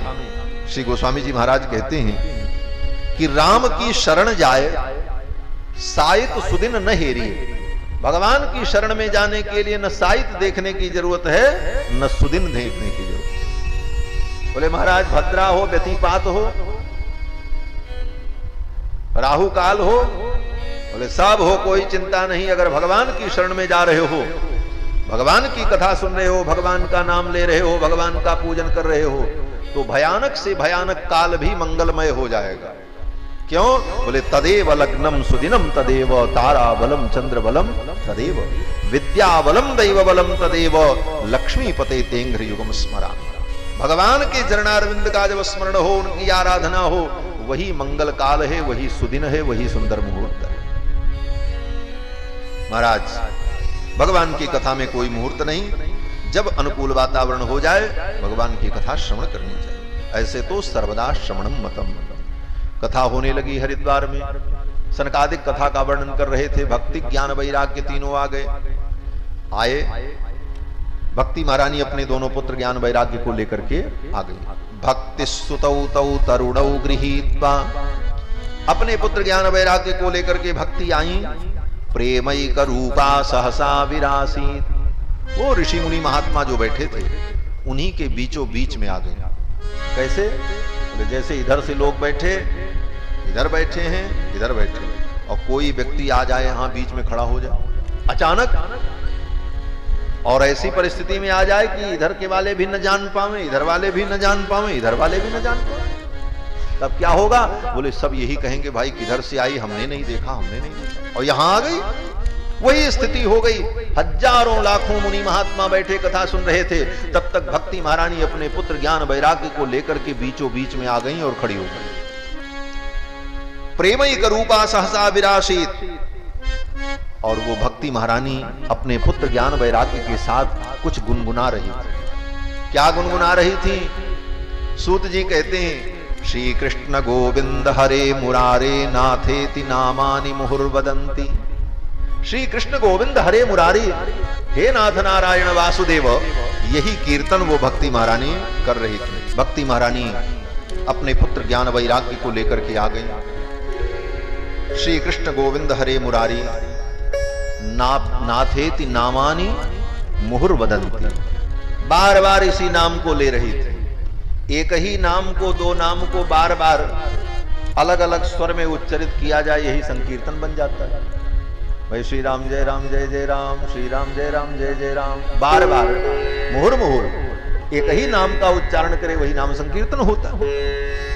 S1: श्री गोस्वामी जी महाराज कहते हैं कि राम की शरण जाए सायित सुदिन न हेरिए। भगवान की शरण में जाने के लिए न सायित देखने की जरूरत है न सुदिन देखने की जरूरत है। बोले महाराज भद्रा हो, व्यतिपात हो, राहु काल हो, बोले सब हो, कोई चिंता नहीं। अगर भगवान की शरण में जा रहे हो, भगवान की कथा सुन रहे हो, भगवान का नाम ले रहे हो, भगवान का पूजन कर रहे हो, तो भयानक से भयानक काल भी मंगलमय हो जाएगा। क्यों? बोले तदेव लग्नम सुदिनम तदेव तारा बलम चंद्र बलम तदेव विद्या बलम दैव बलम तदेव लक्ष्मी पते तेंघ्र युगम स्मरा। भगवान के चरणारविंद का जब स्मरण हो, उनकी आराधना हो, वही मंगल काल है, वही सुदिन है, वही सुंदर मुहूर्त है। महाराज भगवान की कथा में कोई मुहूर्त नहीं, जब अनुकूल वातावरण हो जाए भगवान की कथा श्रवण करनी चाहिए। ऐसे तो सर्वदा श्रवणम मतम। कथा होने लगी हरिद्वार में, सनकादिक कथा का वर्णन कर रहे थे, भक्ति ज्ञान वैराग्य तीनों आ गए। आए भक्ति महारानी अपने दोनों पुत्र ज्ञान वैराग्य को लेकर के आ गई। भक्ति सुतौ तौ तरुणौ गृहीत्वा, अपने पुत्र ज्ञान वैराग्य को लेकर के भक्ति आई। प्रेमैक रूपा सहसा विरासीत, वो ऋषि मुनि महात्मा जो बैठे थे उन्हीं के बीचों बीच में आ गए। कैसे? जैसे इधर से लोग बैठे, इधर बैठे हैं, इधर बैठे हैं, और कोई व्यक्ति आ जाए यहां बीच में खड़ा हो जाए अचानक, और ऐसी परिस्थिति में आ जाए कि इधर के वाले भी न जान पावे, इधर वाले भी न जान पावे, इधर वाले भी न जान पावे, तब क्या होगा? बोले सब यही कहेंगे भाई किधर से आई, हमने नहीं देखा, हमने नहीं देखा, और यहां आ गई। वही स्थिति हो गई। हजारों लाखों मुनि महात्मा बैठे कथा सुन रहे थे, तब तक भक्ति महारानी अपने पुत्र ज्ञान वैराग्य को लेकर के बीचों बीच में आ गई और खड़ी हो गई। प्रेमैक रूपा सहसा विरासीत, और वो भक्ति महारानी अपने पुत्र ज्ञान वैराग्य के साथ कुछ गुनगुना रही थी। क्या गुनगुना रही थी? सूत जी कहते हैं, श्री कृष्ण गोविंद हरे मुरारे नाथेति नामानि मुहुर्वदन्ति। श्री कृष्ण गोविंद हरे मुरारी, हे नाथ नारायण वासुदेव, यही कीर्तन वो भक्ति महारानी कर रही थी। भक्ति महारानी अपने पुत्र ज्ञान वैराग्य को लेकर के आ गई। श्री कृष्ण गोविंद हरे मुरारी नाथेति नामानि मुहुर्वदन्ति, बार बार इसी नाम को ले रही थी। एक ही नाम को, दो नाम को बार बार अलग अलग स्वर में उच्चारित किया जाए, यही संकीर्तन बन जाता है। भाई श्री राम जय जय राम, श्री राम जय जय राम, बार बार मुहुर मुहुर एक ही नाम का उच्चारण करे, वही नाम संकीर्तन होता है।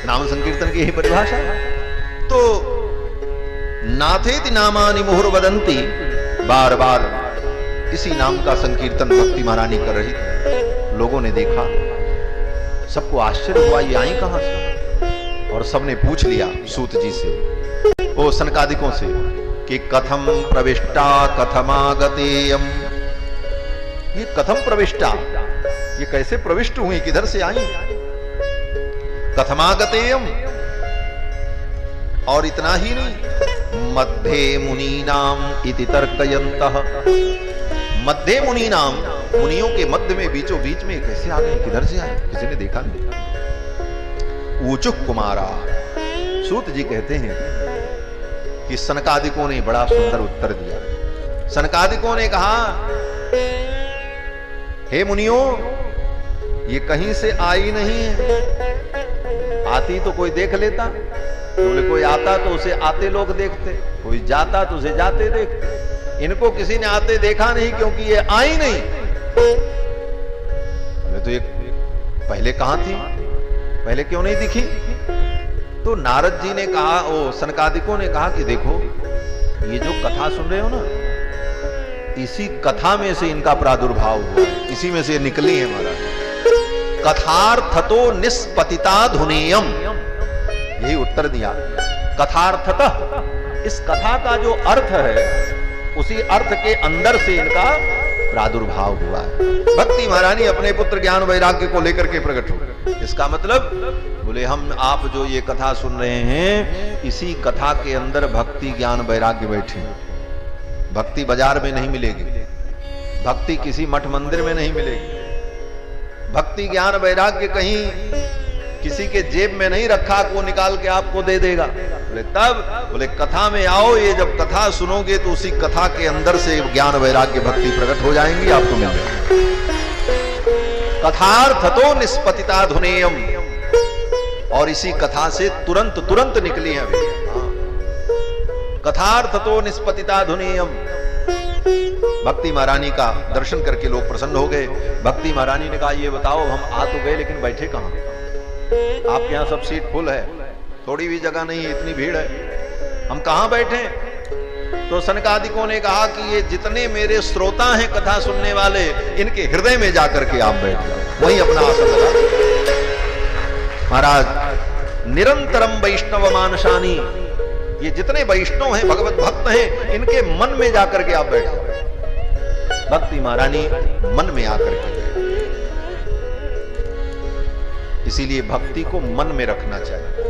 S1: नाम संकीर्तन की यही परिभाषा है। तो नाथेति नामानि मुहुर्वदन्ति, बार बार इसी नाम का संकीर्तन भक्ति महारानी कर रही थी। लोगों ने देखा, सबको आश्चर्य हुआ, ये आई कहां से? और सबने पूछ लिया सूत जी से, ओ सनकादिकों से, कि कथम प्रविष्टा कथमागतेयम, ये कथम प्रविष्टा, ये कैसे प्रविष्ट हुई, किधर से आई? कथमागतेयम, और इतना ही नहीं, मध्ये मुनीनाम इति तर्कयन्तः, मध्य मुनि नाम, मुनियों के मध्य में बीचों बीच में कैसे आ गए, किधर से आए, किसी ने देखा नहीं। ऊचुक कुमारा, सूत जी कहते हैं कि सनकादिकों ने बड़ा सुंदर उत्तर दिया। सनकादिकों ने कहा, हे मुनियों, ये कहीं से आई नहीं है, आती तो कोई देख लेता। बोले कोई आता तो उसे आते लोग देखते, कोई जाता तो उसे जाते देखते, इनको किसी ने आते देखा नहीं क्योंकि ये आई नहीं। तो ये पहले कहां थी, पहले क्यों नहीं दिखी? तो नारद जी ने कहा, ओ सनकादिकों ने कहा कि देखो, ये जो कथा सुन रहे हो ना, इसी कथा में से इनका प्रादुर्भाव हुआ, इसी में से निकली है महाराज। कथार्थतो निष्पतिता धुनेयम, यही उत्तर दिया। कथार्थतः, इस कथा का जो अर्थ है, उसी अर्थ के अंदर से इनका प्रादुर्भाव हुआ है। भक्ति महारानी अपने पुत्र ज्ञान वैराग्य को लेकर के प्रकट हो। इसका मतलब, बोले हम आप जो ये कथा सुन रहे हैं, इसी कथा के अंदर भक्ति ज्ञान वैराग्य बैठे। भक्ति बाजार में नहीं मिलेगी, भक्ति किसी मठ मंदिर में नहीं मिलेगी, भक्ति ज्ञान वैराग्य कहीं किसी के जेब में नहीं रखा, को निकाल के आपको दे देगा। बोले तब, बोले कथा में आओ, ये जब कथा सुनोगे तो उसी कथा के अंदर से ज्ञान वैराग्य भक्ति प्रकट हो जाएंगी, आपको मिल जाएगी। कथार्थतो निष्पतिता धुनेयम, और इसी कथा से तुरंत निकली है अभी। कथार्थतो निष्पतिता धुनेयम। भक्ति महारानी का दर्शन करके लोग प्रसन्न हो गए। भक्ति महारानी ने कहा, ये बताओ, हम आ तो गए लेकिन बैठे कहां? आपके यहां सब सीट फुल है, थोड़ी भी जगह नहीं है, इतनी भीड़ है, हम कहां बैठे? तो सनकादिकों ने कहा कि ये जितने मेरे श्रोता हैं कथा सुनने वाले, इनके हृदय में जाकर के आप बैठ जाओ, वहीं अपना आसन लगा। महाराज, निरंतरम वैष्णव मानसानी, ये जितने वैष्णव हैं, भगवत भक्त हैं, इनके मन में जाकर के आप बैठ जाओ। भक्ति महारानी मन में आकर के, इसीलिए भक्ति को मन में रखना चाहिए।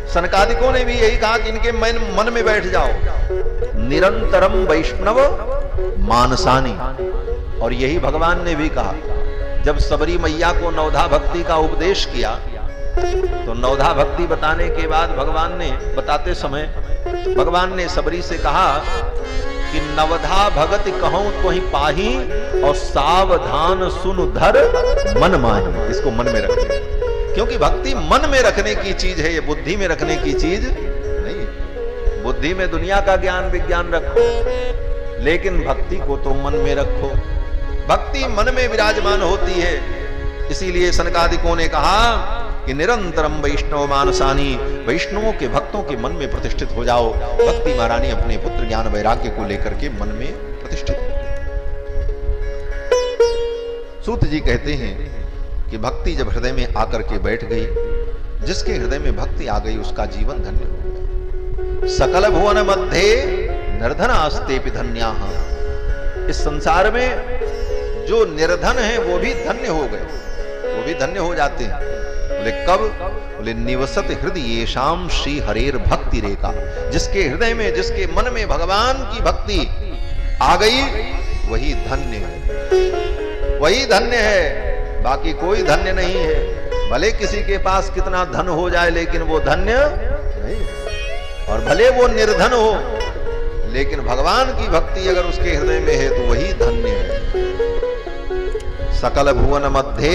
S1: सनकादिकों ने भी यही कहा कि इनके मन में बैठ जाओ। निरंतरम वैष्णव मानसानी, और यही भगवान ने भी कहा। जब सबरी मैया को नवधा भक्ति का उपदेश किया, तो नवधा भक्ति बताने के बाद भगवान ने, बताते समय भगवान ने सबरी से कहा कि नवधा भगति कहूं तो ही पाही, और सावधान सुन धर मन माही। इसको मन में रखने, क्योंकि भक्ति मन में रखने की चीज है, ये बुद्धि में रखने की चीज नहीं। बुद्धि में दुनिया का ज्ञान विज्ञान रखो, लेकिन भक्ति को तो मन में रखो। भक्ति मन में विराजमान होती है। इसीलिए सनकादिकों ने कहा कि निरंतरम वैष्णव मानसानी, वैष्णवों के भक्तों के मन में प्रतिष्ठित हो जाओ। भक्ति महारानी अपने पुत्र ज्ञान वैराग्य को लेकर के मन में प्रतिष्ठित हो। सूत जी कहते हैं कि भक्ति जब हृदय में आकर के बैठ गई, जिसके हृदय में भक्ति आ गई उसका जीवन धन्य हो गया। सकल भुवन मध्य निर्धनास्ते धन्याः। इस संसार में जो निर्धन हैं वो भी धन्य हो गए, वो भी धन्य हो जाते हैं। बोले कब? बोले निवसत हृदय येषाम श्री हरेर भक्ति रेखा, जिसके हृदय में, जिसके मन में भगवान की भक्ति आ गई वही धन्य है, वही धन्य है, बाकी कोई धन्य नहीं है। भले किसी के पास कितना धन हो जाए लेकिन वो धन्य नहीं है, और भले वो निर्धन हो लेकिन भगवान की भक्ति अगर उसके हृदय में है तो वही धन्य है। सकल भुवन मध्य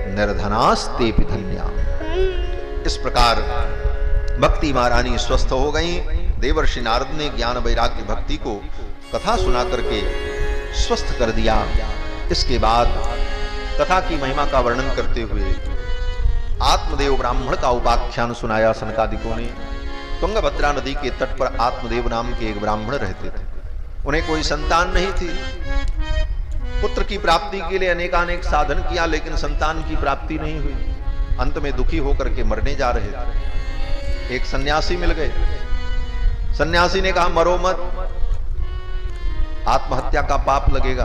S1: निर्धनास्ते धन्या। इस प्रकार भक्ति महारानी स्वस्थ हो गई। देवर्षि नारद ने ज्ञान वैराग्य भक्ति को कथा सुना करके स्वस्थ कर दिया। इसके बाद कथा की महिमा का वर्णन करते हुए आत्मदेव ब्राह्मण का उपाख्यान सुनाया सनकादिकों ने। तुंगभद्रा नदी के तट पर आत्मदेव नाम के एक ब्राह्मण रहते थे। उन्हें कोई संतान नहीं थी। पुत्र की प्राप्ति के लिए अनेकानेक साधन किया लेकिन संतान की प्राप्ति नहीं हुई। अंत में दुखी होकर के मरने जा रहे थे। एक सन्यासी मिल गए। सन्यासी ने कहा मरो मत, आत्महत्या का पाप लगेगा।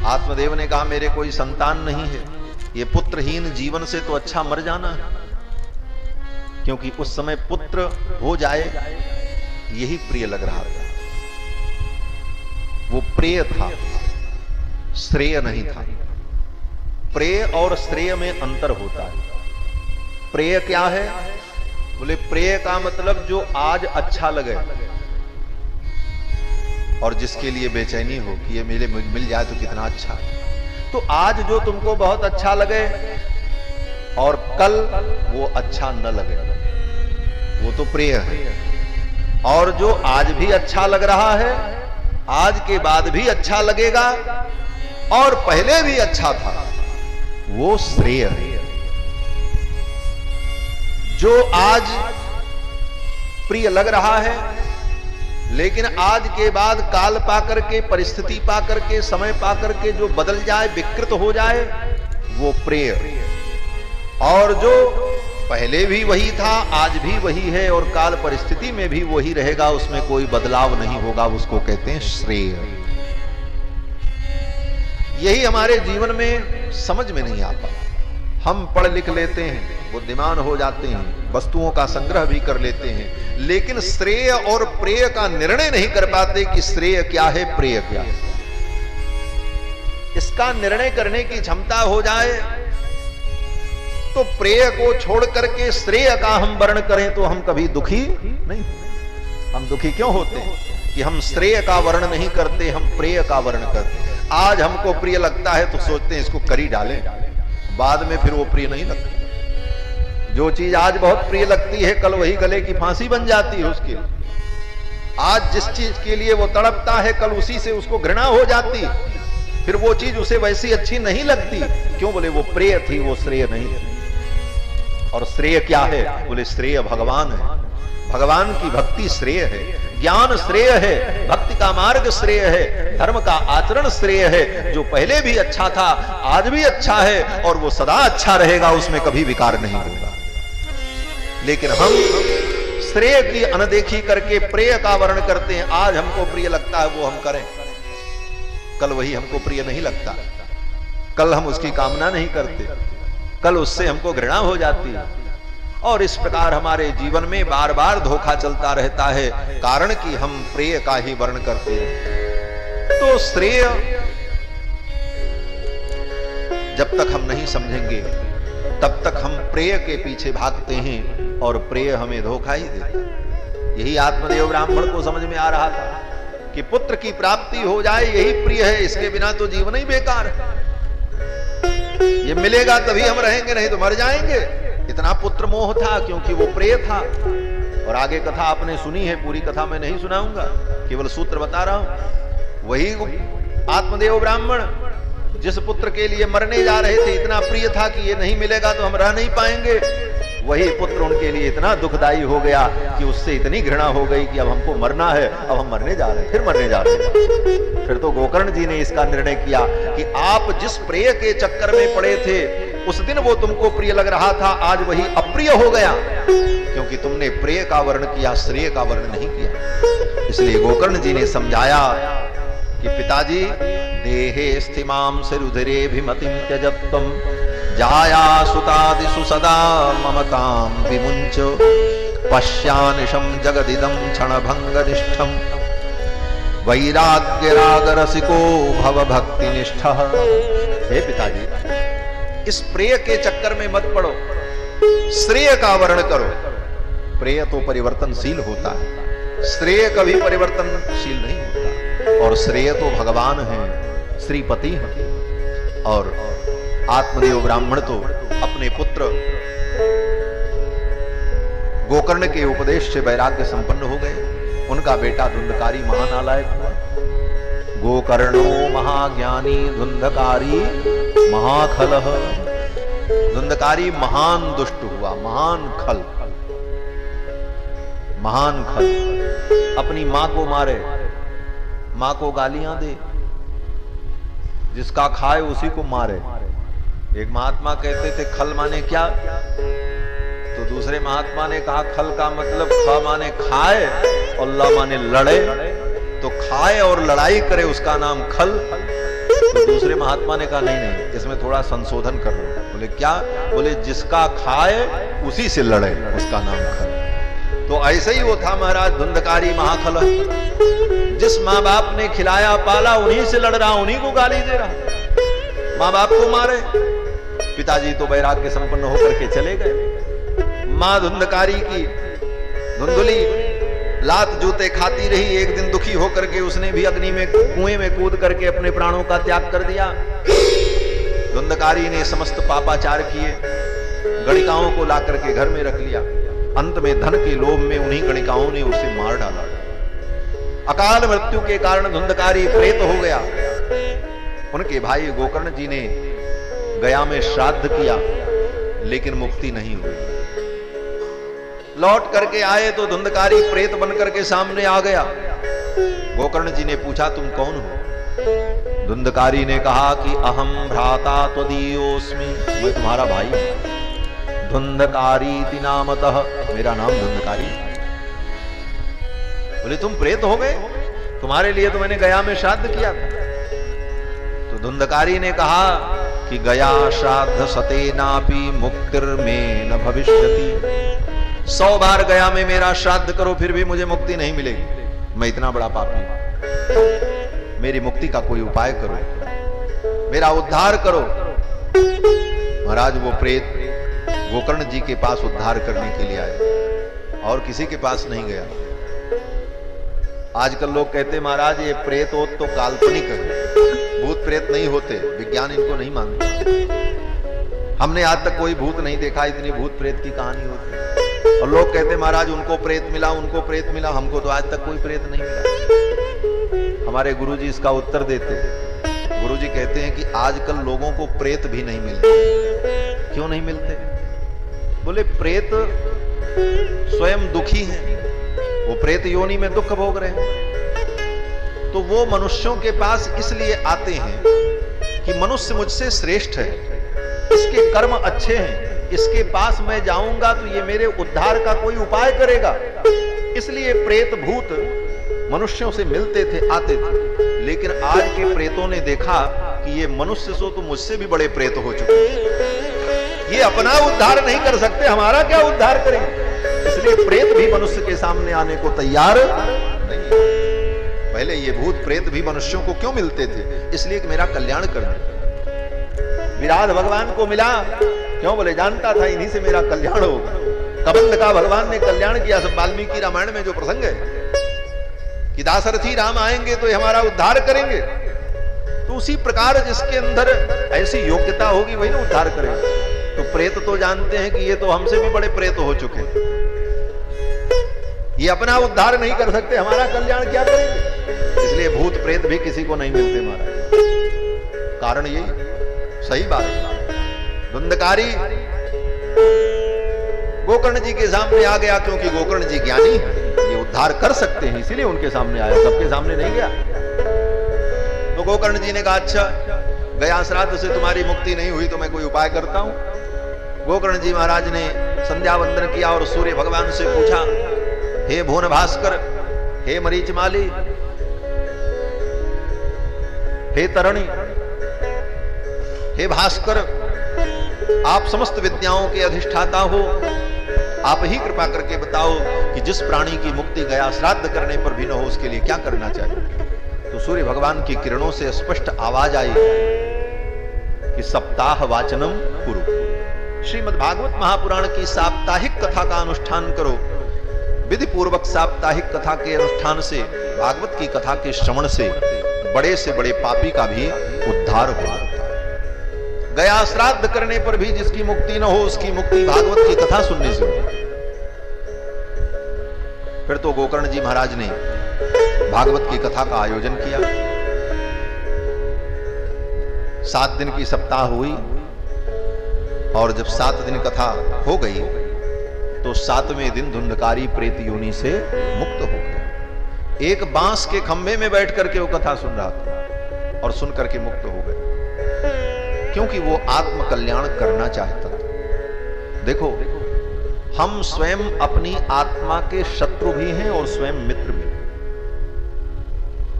S1: आत्मदेव ने कहा मेरे कोई संतान नहीं है, ये पुत्रहीन जीवन से तो अच्छा मर जाना है। क्योंकि उस समय पुत्र हो जाए यही प्रिय लग रहा था। वो प्रिय था, श्रेय नहीं था। प्रेय और श्रेय में अंतर होता है। प्रेय क्या है? बोले प्रेय का मतलब जो आज अच्छा लगे और जिसके लिए बेचैनी हो कि ये मिल जाए तो कितना अच्छा है। तो आज जो तुमको बहुत अच्छा लगे और कल वो अच्छा न लगे, वो तो प्रिय है। और जो आज भी अच्छा लग रहा है, आज के बाद भी अच्छा लगेगा और पहले भी अच्छा था, वो श्रेय है। जो आज प्रिय लग रहा है लेकिन आज के बाद काल पाकर के, परिस्थिति पाकर के, समय पाकर के जो बदल जाए, विकृत हो जाए, वो प्रिय। और जो पहले भी वही था, आज भी वही है और काल परिस्थिति में भी वही रहेगा, उसमें कोई बदलाव नहीं होगा, उसको कहते हैं श्रेय। यही हमारे जीवन में समझ में नहीं आता। हम पढ़ लिख लेते हैं, बुद्धिमान हो जाते हैं, वस्तुओं का संग्रह भी कर लेते हैं, लेकिन श्रेय और प्रेय का निर्णय नहीं कर पाते कि श्रेय क्या है, प्रेय क्या है। इसका निर्णय करने की क्षमता हो जाए तो प्रेय को छोड़ करके श्रेय का हम वर्ण करें तो हम कभी दुखी नहीं। हम दुखी क्यों होते हैं कि हम श्रेय का वर्ण नहीं करते, हम प्रेय का वर्ण करते। आज हमको प्रिय लगता है तो सोचते हैं इसको करी डालें, बाद में फिर वो प्रिय नहीं लगता। जो चीज आज बहुत प्रिय लगती है कल वही गले की फांसी बन जाती है उसके। आज जिस चीज के लिए वो तड़पता है कल उसी से उसको घृणा हो जाती, फिर वो चीज उसे वैसी अच्छी नहीं लगती। क्यों? बोले वो प्रिय थी, वो श्रेय नहीं थी। और श्रेय क्या है? बोले श्रेय भगवान है। भगवान की भक्ति श्रेय है, ज्ञान श्रेय है, भक्ति का मार्ग श्रेय है, धर्म का आचरण श्रेय है। जो पहले भी अच्छा था आज भी अच्छा है और वो सदा अच्छा रहेगा, उसमें कभी विकार नहीं होगा। लेकिन हम श्रेय की अनदेखी करके प्रेय का वर्ण करते हैं। आज हमको प्रिय लगता है वो हम करें, कल वही हमको प्रिय नहीं लगता, कल हम उसकी कामना नहीं करते, कल उससे हमको घृणा हो जाती है। और इस प्रकार हमारे जीवन में बार बार धोखा चलता रहता है, कारण कि हम प्रेय का ही वर्ण करते हैं। तो श्रेय जब तक हम नहीं समझेंगे तब तक हम प्रेय के पीछे भागते हैं और प्रेय हमें धोखा ही देता है। यही आत्मदेव ब्राह्मण को समझ में आ रहा था कि पुत्र की प्राप्ति हो जाए यही प्रिय है, इसके बिना तो जीवन ही बेकार है। ये मिलेगा तभी हम रहेंगे, नहीं तो मर जाएंगे। इतना पुत्र मोह था क्योंकि वो प्रेय था। और आगे कथा आपने सुनी है, पूरी कथा मैं नहीं सुनाऊंगा, केवल सूत्र बता रहा हूं। वही आत्मदेव ब्राह्मण जिस पुत्र के लिए मरने जा रहे थे, इतना प्रिय था कि ये नहीं मिलेगा तो हम रह नहीं पाएंगे, वही पुत्र उनके लिए इतना दुखदाई हो गया कि उससे इतनी घृणा हो गई कि अब हमको मरना है, अब हम मरने जा रहे हैं, फिर मरने जा रहे हैं। फिर तो गोकर्ण जी ने इसका निर्णय किया कि आप जिस प्रेय के चक्कर में पड़े थे उस दिन वो तुमको प्रिय लग रहा था, आज वही अप्रिय हो गया क्योंकि तुमने प्रेय का वर्ण किया, श्रेय का वर्ण नहीं किया। इसलिए गोकर्ण जी ने समझाया कि पिताजी देहे स्थिमां सिरुधिरेभिमतिं त्यजत्वं जाया सुतादिषु सदा ममतां विमुञ्च पश्यानिशं जगदिदं क्षणभङ्गनिष्ठं वैराग्यरागरसिको भव भक्तिनिष्ठः। हे पिताजी, इस प्रेय के चक्कर में मत पड़ो, श्रेय का वर्ण करो। प्रेय तो परिवर्तनशील होता है, श्रेय कभी परिवर्तनशील नहीं होता। और श्रेय तो भगवान है, श्रीपति है। और आत्मदेव ब्राह्मण तो अपने पुत्र गोकर्ण के उपदेश से वैराग्य संपन्न हो गए। उनका बेटा धुंधकारी महानालायक हुआ। गोकर्णो महाज्ञानी धुंधकारी महाखलः। धुंधकारी महान दुष्ट हुआ, महान खल, महान खल। अपनी मां को मारे, मां को गालियां दे, जिसका खाए उसी को मारे। एक महात्मा कहते थे खल माने क्या, तो दूसरे महात्मा ने कहा खल का मतलब ख माने खाए और ल माने लड़े, तो खाए और लड़ाई करे उसका नाम खल। तो दूसरे महात्मा ने कहा नहीं नहीं, इसमें थोड़ा संशोधन कर लो। बोले क्या? बोले जिसका खाए उसी से लड़े, उसका नाम खल। तो ऐसे ही वो था महाराज धुंधकारी महाखल। जिस माँ बाप ने खिलाया पाला उन्हीं से लड़ रहा, उन्हीं को गाली दे रहा, माँ बाप को मारे। पिताजी तो वैराग्य संपन्न होकर के चले गए। माँ धुंधकारी की धुंधुली लात जूते खाती रही। एक दिन दुखी होकर के उसने भी अग्नि में, कुएं में कूद करके अपने प्राणों का त्याग कर दिया। धुंधकारी ने समस्त पापाचार किए, गणिकाओं को ला करके घर में रख लिया। अंत में धन के लोभ में उन्हीं गणिकाओं ने उसे मार डाला। अकाल मृत्यु के कारण धुंधकारी प्रेत हो गया। उनके भाई गोकर्ण जी ने गया में श्राद्ध किया, लेकिन मुक्ति नहीं हुई। लौट करके आए तो धुंधकारी प्रेत बनकर के सामने आ गया। गोकर्ण जी ने पूछा तुम कौन हो? धुंधकारी ने कहा कि अहम भ्राता त्वदीयोस्मि, मैं तुम्हारा भाई हूं। धुंधकारी नामतः, मेरा नाम धुंधकारी। बोले तुम प्रेत हो गए, तुम्हारे लिए तो मैंने गया में श्राद्ध किया था। तो धुंधकारी ने कहा कि गया श्राद्ध सतेनापि मुक्तिर्मे न भविष्यति। 100 बार गया में मेरा श्राद्ध करो फिर भी मुझे मुक्ति नहीं मिलेगी। मैं इतना बड़ा पापी हूं, मेरी मुक्ति का कोई उपाय करो, मेरा उद्धार करो। महाराज वो प्रेत गोकर्ण जी के पास उद्धार करने के लिए आया और किसी के पास नहीं गया। आजकल लोग कहते महाराज ये प्रेत हो तो काल्पनिक है, भूत प्रेत नहीं होते, विज्ञान इनको नहीं मानता। हमने आज तक कोई भूत नहीं देखा, इतनी भूत प्रेत की कहानी होती। और लोग कहते महाराज उनको प्रेत मिला, उनको प्रेत मिला, हमको तो आज तक कोई प्रेत नहीं मिला। हमारे गुरुजी इसका उत्तर देते। गुरुजी कहते हैं कि आजकल लोगों को प्रेत भी नहीं मिलते। क्यों नहीं मिलते? बोले प्रेत स्वयं दुखी हैं, वो प्रेत योनि में दुख भोग रहे हैं। तो वो मनुष्यों के पास इसलिए आते हैं कि मनुष्य मुझसे श्रेष्ठ है, इसके कर्म अच्छे हैं, इसके पास मैं जाऊंगा तो ये मेरे उद्धार का कोई उपाय करेगा। इसलिए प्रेत भूत मनुष्यों से मिलते थे, आते थे। लेकिन आज के प्रेतों ने देखा कि ये मनुष्य सो तो मुझसे भी बड़े प्रेत हो चुके हैं, ये अपना उद्धार नहीं कर सकते, हमारा क्या उद्धार करेंगे। इसलिए प्रेत भी मनुष्य के सामने आने को तैयार नहीं। पहले ये भूत प्रेत भी मनुष्यों को क्यों मिलते थे? इसलिए कि मेरा कल्याण करना। विराट भगवान को मिला क्यों? बोले जानता था इन्हीं से मेरा कल्याण होगा। कबंध का भगवान ने कल्याण किया। सब वाल्मीकि रामायण में जो प्रसंग है कि दाशरथी राम आएंगे तो ये हमारा उद्धार करेंगे, तो उसी प्रकार जिसके अंदर ऐसी योग्यता होगी वही ना उद्धार करेंगे। तो प्रेत तो जानते हैं कि ये तो हमसे भी बड़े प्रेत हो चुके हैं, ये अपना उद्धार नहीं कर सकते, हमारा कल्याण क्या करेंगे। इसलिए भूत प्रेत भी किसी को नहीं मिलते महाराज। कारण यही सही बात है। धुंधकारी गोकर्ण जी के सामने आ गया क्योंकि गोकर्ण जी ज्ञानी है, ये उद्धार कर सकते हैं, इसीलिए उनके सामने आया, सबके सामने नहीं गया। तो गोकर्ण जी ने कहा अच्छा गया श्राद्ध से तुम्हारी मुक्ति नहीं हुई तो मैं कोई उपाय करता हूं। गोकर्ण जी महाराज ने संध्या वंदन किया और सूर्य भगवान से पूछा, हे भुवन भास्कर, हे मरीचमाली, हे तरणी, हे भास्कर, आप समस्त विद्याओं के अधिष्ठाता हो, आप ही कृपा करके बताओ कि जिस प्राणी की मुक्ति गया श्राद्ध करने पर भी न हो उसके लिए क्या करना चाहिए। तो सूर्य भगवान की किरणों से स्पष्ट आवाज आई कि सप्ताह वाचनम कुरु। श्रीमद् भागवत महापुराण की साप्ताहिक कथा का अनुष्ठान करो। विधि पूर्वक साप्ताहिक कथा के अनुष्ठान से, भागवत की कथा के श्रवण से बड़े से बड़े पापी का भी उद्धार हो। गया श्राद्ध करने पर भी जिसकी मुक्ति न हो उसकी मुक्ति भागवत की कथा सुनने से हो। फिर तो गोकर्ण जी महाराज ने भागवत की कथा का आयोजन किया। 7 दिन की सप्ताह हुई और जब 7 दिन कथा हो गई तो 7वें दिन धुंधकारी प्रेत योनि से मुक्त हो गया। एक बांस के खंभे में बैठ करके वो कथा सुन रहा था और सुन करके मुक्त हो गए, क्योंकि वो आत्म कल्याण करना चाहता था। देखो, हम स्वयं अपनी आत्मा के शत्रु भी हैं और स्वयं मित्र भी।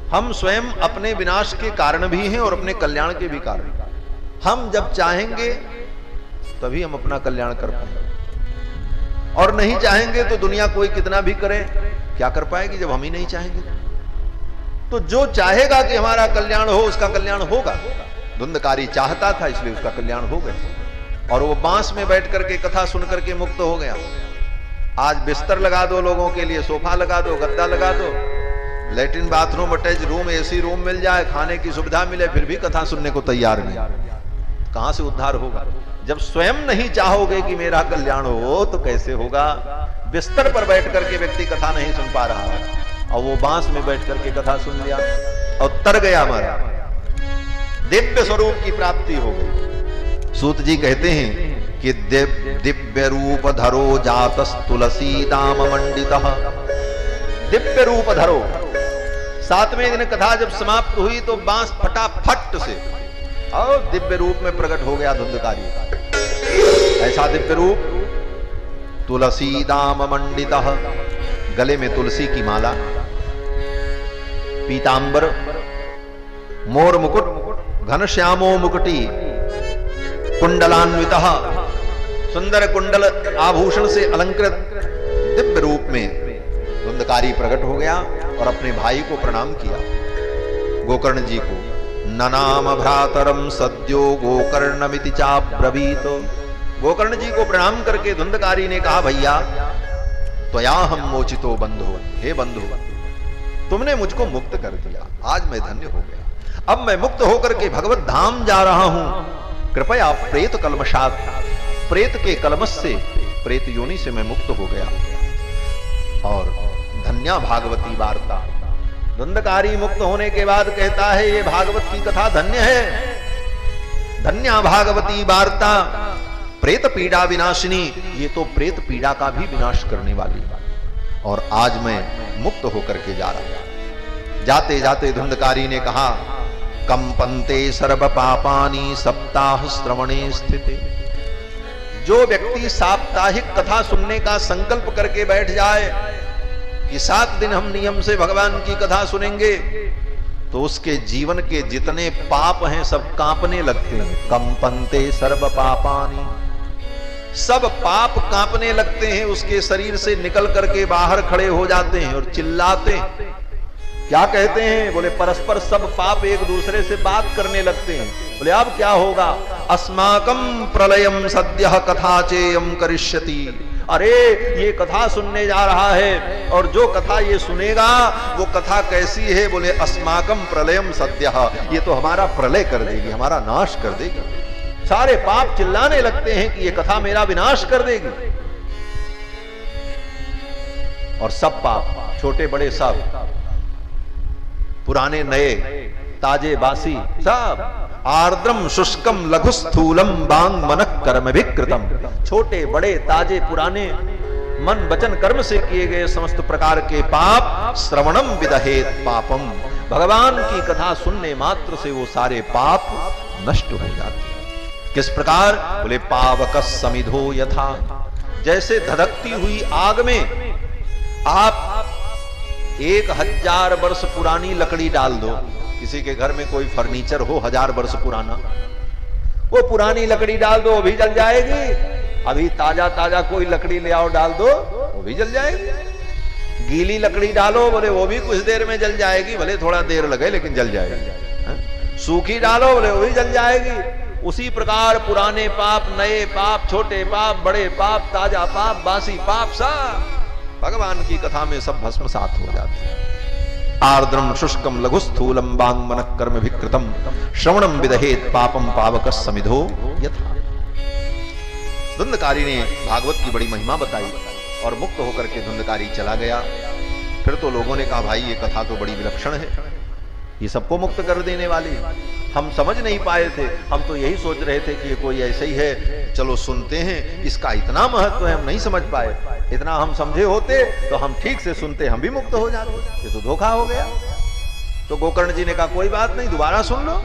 S1: हम स्वयं अपने विनाश के कारण भी हैं और अपने कल्याण के भी कारण। हम जब चाहेंगे तभी हम अपना कल्याण कर पाएंगे, और नहीं चाहेंगे तो दुनिया कोई कितना भी करे क्या कर पाएगी जब हम ही नहीं चाहेंगे। तो जो चाहेगा कि हमारा कल्याण हो उसका कल्याण होगा। धुंधकारी चाहता था इसलिए उसका कल्याण हो गया और वो बांस में बैठ करके कथा सुन करके मुक्त हो गया। आज बिस्तर लगा दो लोगों के लिए, सोफा लगा दो, गद्दा लगा दो, latrine bathroom attach room, AC room मिल जाए, खाने की सुविधा मिले, फिर भी कथा सुनने को तैयार नहीं। कहां से उद्धार होगा? जब स्वयं नहीं चाहोगे कि मेरा कल्याण हो तो कैसे होगा? बिस्तर पर बैठ करके व्यक्ति कथा नहीं सुन पा रहा है और वो बांस में बैठ करके कथा सुन लिया और तर गया, हमारा दिव्य स्वरूप की प्राप्ति हो गई। सूत जी कहते हैं कि दिव्य रूप धरो जातस तुलसी दाम मंडितः। दिव्य रूप धरो। 7वें दिन कथा जब समाप्त हुई तो बांस फटाफट से और दिव्य रूप में प्रकट हो गया धुंधकारी। ऐसा दिव्य रूप, तुलसी दाम मंडितः, गले में तुलसी की माला, पीतांबर, मोर मुकुट, घनश्यामो मुकुटी, कुंडलान्वितः, सुंदर कुंडल आभूषण से अलंकृत दिव्य रूप में धुंधकारी प्रकट हो गया और अपने भाई को प्रणाम किया, गोकर्ण जी को। ननाम भ्रातरम सद्यो गोकर्णमिति चाब्रवीत। गोकर्ण जी को प्रणाम करके धुंधकारी ने कहा, भैया त्वया हम मोचितो बंधो। हे बंधु, तुमने मुझको मुक्त कर दिया, आज मैं धन्य हो गया। अब मैं मुक्त होकर के भगवत धाम जा रहा हूं। कृपया प्रेत कलमशात, प्रेत के कलमश से, प्रेत योनि से मैं मुक्त हो गया। और धन्या भागवती वार्ता। धुंधकारी मुक्त होने के बाद कहता है, ये भागवत की कथा धन्य है। धन्या भागवती वार्ता प्रेत पीड़ा विनाशिनी। ये तो प्रेत पीड़ा का भी विनाश करने वाली है। और आज मैं मुक्त होकर के जा रहा हूं। जाते जाते धुंधकारी ने कहा, कंपन्ते सर्व पापानि सप्ताह श्रवणे स्थिते। जो व्यक्ति साप्ताहिक कथा सुनने का संकल्प करके बैठ जाए कि 7 दिन हम नियम से भगवान की कथा सुनेंगे, तो उसके जीवन के जितने पाप हैं सब कांपने लगते हैं। कंपन्ते सर्व पापानि, सब पाप कांपने लगते हैं, उसके शरीर से निकल करके बाहर खड़े हो जाते हैं और चिल्लाते हैं। क्या कहते हैं? बोले परस्पर सब पाप एक दूसरे से बात करने लगते हैं। बोले अब क्या होगा? अस्माकं प्रलयम सद्यः कथा चेयम करिष्यति। अरे ये कथा सुनने जा रहा है और जो कथा ये सुनेगा वो कथा कैसी है? बोले अस्माकं प्रलयम सद्यः, ये तो हमारा प्रलय कर देगी, हमारा नाश कर देगी। सारे पाप चिल्लाने लगते हैं कि ये कथा मेरा विनाश कर देगी। और सब पाप, छोटे बड़े सब, पुराने नए, ताजे बासी, सब, आर्द्रम शुष्कम लघु स्थूलम बांग मनक कर्म विकृतम। छोटे बड़े ताजे पुराने मन वचन कर्म से किए गए समस्त प्रकार के पाप श्रवणम विदहेत पापम। भगवान की कथा सुनने मात्र से वो सारे पाप नष्ट हो जाते हैं। किस प्रकार? बोले पावक समिधो यथा। जैसे धधकती हुई आग में आप 1000 वर्ष पुरानी लकड़ी डाल दो किसी के घर में कोई फर्नीचर हो 1000 वर्ष पुराना, वो पुरानी लकड़ी डाल दो वो भी जल जाएगी, अभी ताजा ताजा कोई लकड़ी ले आओ डाल दो वो भी जल जाएगी। गीली लकड़ी डालो बोले वो भी कुछ देर में जल जाएगी, भले थोड़ा देर लगे लेकिन जल जाएगी। सूखी डालो बोले वो भी जल जाएगी। उसी प्रकार पुराने पाप, नए पाप, छोटे पाप, बड़े पाप, ताजा पाप, बासी पाप, सब भगवान की कथा में सब भस्मसात हो जाते हैं। आर्द्रम शुष्कम लघु स्थूलम बांग मन कर्म विकृतम श्रवणम विदहेत पापम पावक समिधो यथा। धुंधकारी ने भागवत की बड़ी महिमा बताई और मुक्त होकर के धुंधकारी चला गया। फिर तो लोगों ने कहा भाई ये कथा तो बड़ी विलक्षण है, ये सबको मुक्त कर देने वाली, हम समझ नहीं पाए थे, हम तो यही सोच रहे थे कि ये कोई ऐसे ही है, चलो सुनते हैं, इसका इतना महत्व है हम नहीं समझ पाए, इतना हम समझे होते तो हम ठीक से सुनते, हम भी मुक्त हो जाते, ये तो धोखा हो गया। तो गोकर्ण जी ने कहा कोई बात नहीं, दोबारा सुन लो,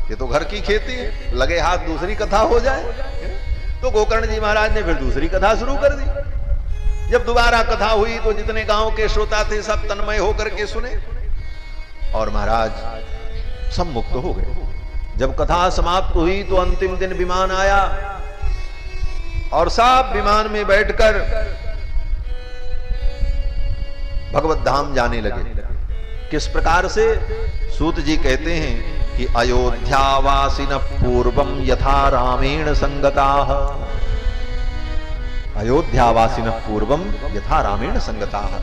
S1: ये तो घर की खेती है, लगे हाथ दूसरी कथा हो जाए। तो गोकर्ण जी महाराज ने फिर दूसरी कथा शुरू कर दी। जब दोबारा कथा हुई तो जितने गांव के श्रोता थे सब तन्मय होकर के सुने और महाराज सब मुक्त हो गए। जब कथा समाप्त हुई तो अंतिम दिन विमान आया और सब विमान में बैठकर भगवत धाम जाने लगे। किस प्रकार से? सूत जी कहते हैं कि अयोध्यावासिन पूर्वम यथा रामेण संगताः, अयोध्यावासिन पूर्वम यथा रामेण संगताः।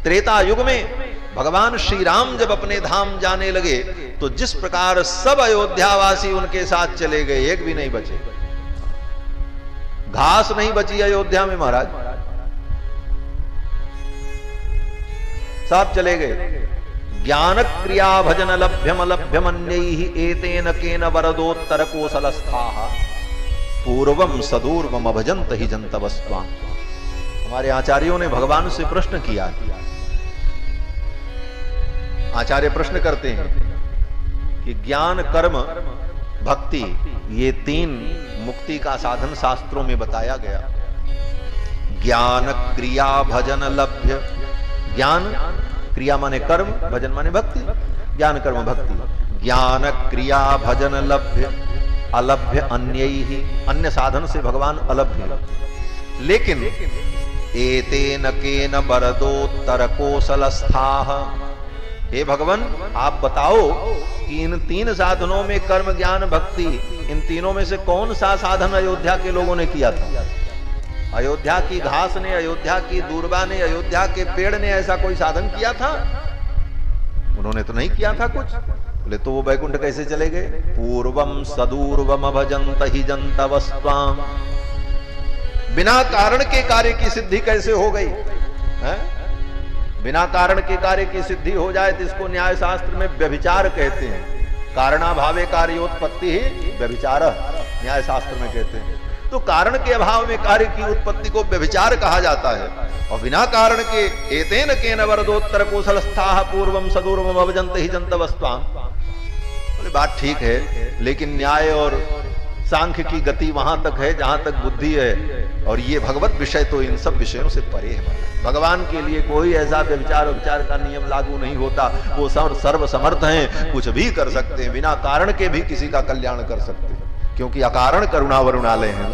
S1: त्रेता युग में भगवान श्री राम जब अपने धाम जाने लगे तो जिस प्रकार सब अयोध्यावासी उनके साथ चले गए, एक भी नहीं बचे, घास नहीं बची अयोध्या में महाराज, सब चले गए। ज्ञान क्रिया भजन लभ्यम लभ्यम अन्यैः एतेन केन वरदोत्तर कोसलस्थाः पूर्वम सदूर्वम अभजन्त हि जन्तवस्त्वाम्। हमारे आचार्यों ने भगवान से प्रश्न किया। आचार्य प्रश्न करते हैं कि ज्ञान, कर्म, भक्ति, ये 3 मुक्ति का साधन शास्त्रों में बताया गया। ज्ञान क्रिया भजन लभ्य, ज्ञान क्रिया माने कर्म, भजन माने भक्ति, ज्ञान कर्म भक्ति। ज्ञान क्रिया भजन लभ्य अलभ्य अन्यैहि, अन्य साधन से भगवान अलभ्य, लेकिन एतेन केन वरदोत्तर कोसलस्थाः। हे भगवान आप बताओ कि इन 3 साधनों में कर्म, ज्ञान, भक्ति, इन तीनों में से कौन सा साधन अयोध्या के लोगों ने किया था? अयोध्या की घास ने, अयोध्या की दूर्वा ने, अयोध्या के पेड़ ने ऐसा कोई साधन किया था? उन्होंने तो नहीं किया था कुछ। बोले तो वो वैकुंठ कैसे चले गए? पूर्वम सदूर्वम भजन्त हि जन्तवस्त्वाम्। बिना कारण के कार्य की सिद्धि कैसे हो गई है? बिना कारण के कार्य की सिद्धि हो जाए तो इसको न्याय शास्त्र में व्यभिचार कहते हैं। कारणाभावे कार्योत्पत्ति ही व्यभिचार न्याय शास्त्र में कहते हैं। तो कारण के अभाव में कार्य की उत्पत्ति को व्यभिचार कहा जाता है। और बिना कारण के एतेन केन वरदोत्तर कोसलस्थाः पूर्वम सदूर्वम अभजन्त हि जन्तवस्त्वाम्। बोले बात ठीक है, लेकिन न्याय और सांख्य की गति वहां तक है जहां तक बुद्धि है, और ये भगवत विषय तो इन सब विषयों से परे है। भगवान के लिए कोई ऐसा व्यभिचार उपचार का नियम लागू नहीं होता। वो सर्व समर्थ हैं, कुछ भी कर सकते हैं, बिना कारण के भी किसी का कल्याण कर सकते हैं, क्योंकि अकारण करुणा वरुणालय है।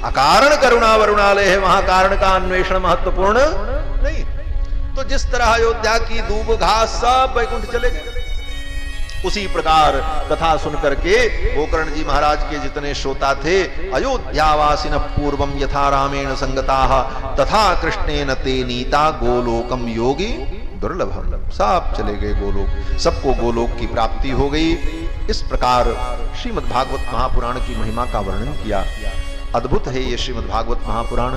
S1: अकारण करुणा वरुणालय है, वहां कारण का अन्वेषण महत्वपूर्ण नहीं। तो जिस तरह अयोध्या की दूब घास सब वैकुंठ चले गए, उसी प्रकार कथा सुनकर के गोकर्ण जी महाराज के जितने श्रोता थे, अयोध्यावासिन पूर्वम यथा रामेण संगताः तथा कृष्णेन ते नीता गोलोकम योगी दुर्लभम। सब चले गए गोलोक, सबको गोलोक की प्राप्ति हो गई। इस प्रकार श्रीमद् भागवत महापुराण की महिमा का वर्णन किया। अद्भुत है ये श्रीमद् भागवत महापुराण,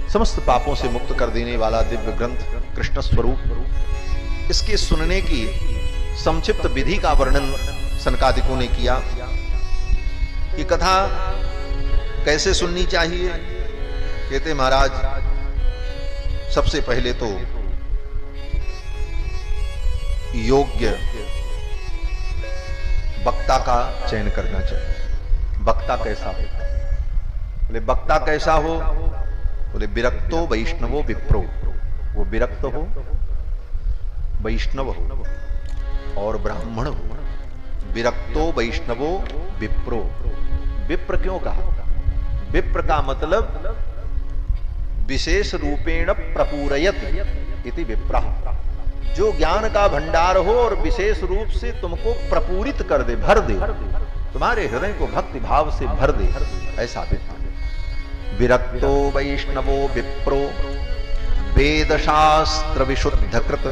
S1: समस्त पापों से मुक्त कर देने वाला दिव्य ग्रंथ, कृष्ण स्वरूप। इसके सुनने की संक्षिप्त विधि का वर्णन सनकादिकों ने किया कि कथा कैसे सुननी चाहिए। कहते महाराज सबसे पहले तो योग्य वक्ता का चयन करना चाहिए। वक्ता कैसा हो? बोले वक्ता कैसा हो? बोले विरक्तो वैष्णवो विप्रो, वो विरक्त हो, वैष्णव हो। और ब्राह्मण हो। विरक्तो वैष्णवो विप्रो। विप्र क्यों कहा? विप्र का मतलब विशेष रूपेण प्रपूरयत इति विप्रः, जो ज्ञान का भंडार हो और विशेष रूप से तुमको प्रपूरित कर दे, भर दे, तुम्हारे हृदय को भक्ति भाव से भर दे, ऐसा विप्र। विरक्तो वैष्णवो विप्रो वेद शास्त्र विशुद्ध कृत,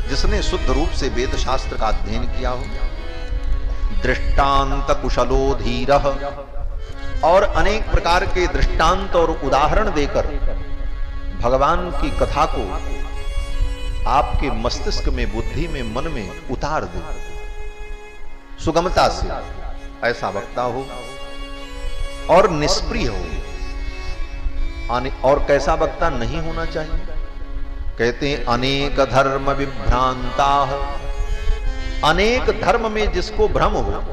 S1: जिसने शुद्ध रूप से वेद शास्त्र का अध्ययन किया हो। दृष्टांत कुशलो धीरः, और अनेक प्रकार के दृष्टांत और उदाहरण देकर भगवान की कथा को आपके मस्तिष्क में, बुद्धि में, मन में उतार दे सुगमता से, ऐसा वक्ता हो। और निष्प्रिय हो। और कैसा वक्ता नहीं होना चाहिए? कहते हैं अनेक धर्म विभ्रांता, अनेक धर्म में जिसको भ्रम हो,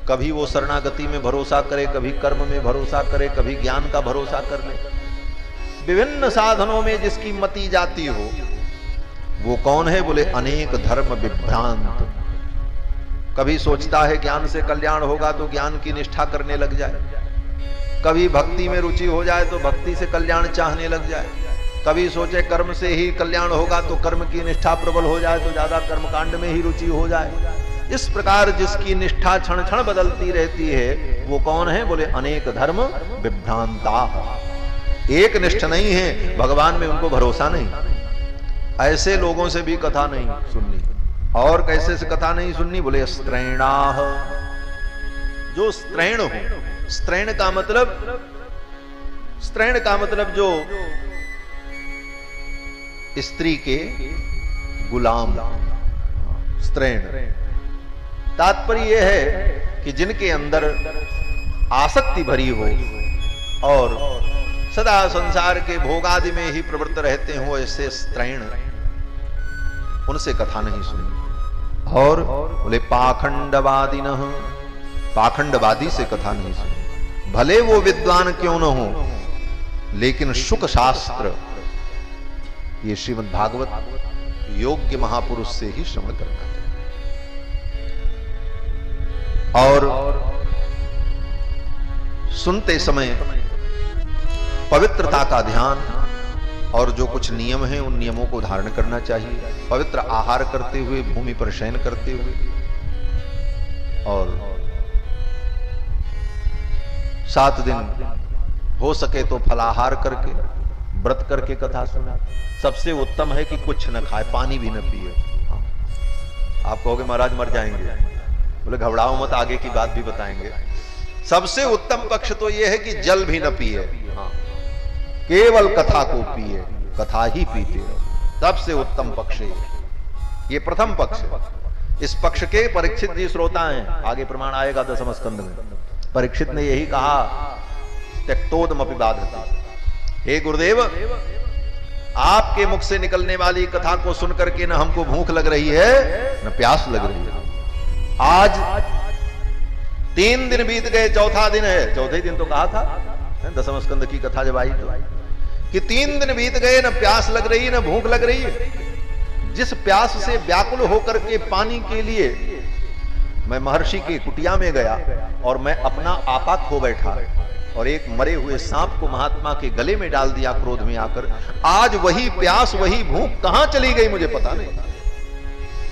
S1: कभी वो शरणागति में भरोसा करे, कभी कर्म में भरोसा करे, कभी ज्ञान का भरोसा कर ले, विभिन्न साधनों में जिसकी मति जाती हो, वो कौन है? बोले अनेक धर्म विभ्रांत। कभी सोचता है ज्ञान से कल्याण होगा तो ज्ञान की निष्ठा करने लग जाए, कभी भक्ति में रुचि हो जाए तो भक्ति से कल्याण चाहने लग जाए, कभी सोचे कर्म से ही कल्याण होगा तो कर्म की निष्ठा प्रबल हो जाए तो ज्यादा कर्मकांड में ही रुचि हो जाए। इस प्रकार जिसकी निष्ठा क्षण क्षण बदलती रहती है, वो कौन है? बोले अनेक धर्म विभ्रांता, एक निष्ठ नहीं है, भगवान में उनको भरोसा नहीं। ऐसे लोगों से भी कथा नहीं सुननी। और कैसे से कथा नहीं सुननी? बोले स्त्रैणाः, जो स्त्रैण हो। स्त्रैण का मतलब जो स्त्री के गुलाम, स्त्रैण। तात्पर्य यह है कि जिनके अंदर आसक्ति भरी हो और सदा संसार के भोगादि में ही प्रवृत्त रहते हो, ऐसे स्त्रैण, उनसे कथा नहीं सुनी। और बोले पाखंडवादिनः, पाखंडवादी से कथा नहीं सुनी। भले वो विद्वान क्यों न हो, लेकिन शुक शास्त्र, ये श्रीमद् भागवत योग्य महापुरुष से ही श्रवण करना चाहिए। और सुनते समय पवित्रता का ध्यान और जो कुछ नियम हैं उन नियमों को धारण करना चाहिए। पवित्र आहार करते हुए, भूमि पर शयन करते हुए, और 7 दिन हो सके तो फलाहार करके, व्रत करके कथा सुना। सबसे उत्तम है कि कुछ न खाए, पानी भी न पिए। आप कहोगे महाराज मर जाएंगे, बोले घबराओ मत, आगे की बात भी बताएंगे। सबसे उत्तम पक्ष तो यह है कि जल भी न पिए, केवल कथा को पिए, कथा ही पीते रहो, सबसे उत्तम पक्ष है। ये प्रथम पक्ष है। इस पक्ष के परीक्षित जी श्रोता हैं, आगे प्रमाण आएगा 10वें स्कंद में। परीक्षित ने यही कहा, त्यक्तोदमपि बाधते, हे गुरुदेव, आपके मुख से निकलने वाली कथा को सुनकर के न हमको भूख लग रही है न प्यास लग रही है। आज 3 दिन बीत गए, चौथा दिन है। चौथे दिन तो कहा था 10वें स्कंद की कथा जब आई तो, कि 3 दिन बीत गए, न प्यास लग रही है न भूख लग रही है। जिस प्यास से व्याकुल होकर के पानी के लिए मैं महर्षि की कुटिया में गया और मैं अपना आपा खो बैठा और एक मरे हुए सांप को महात्मा के गले में डाल दिया क्रोध में आकर, आज वही प्यास, वही भूख कहां चली गई मुझे पता नहीं।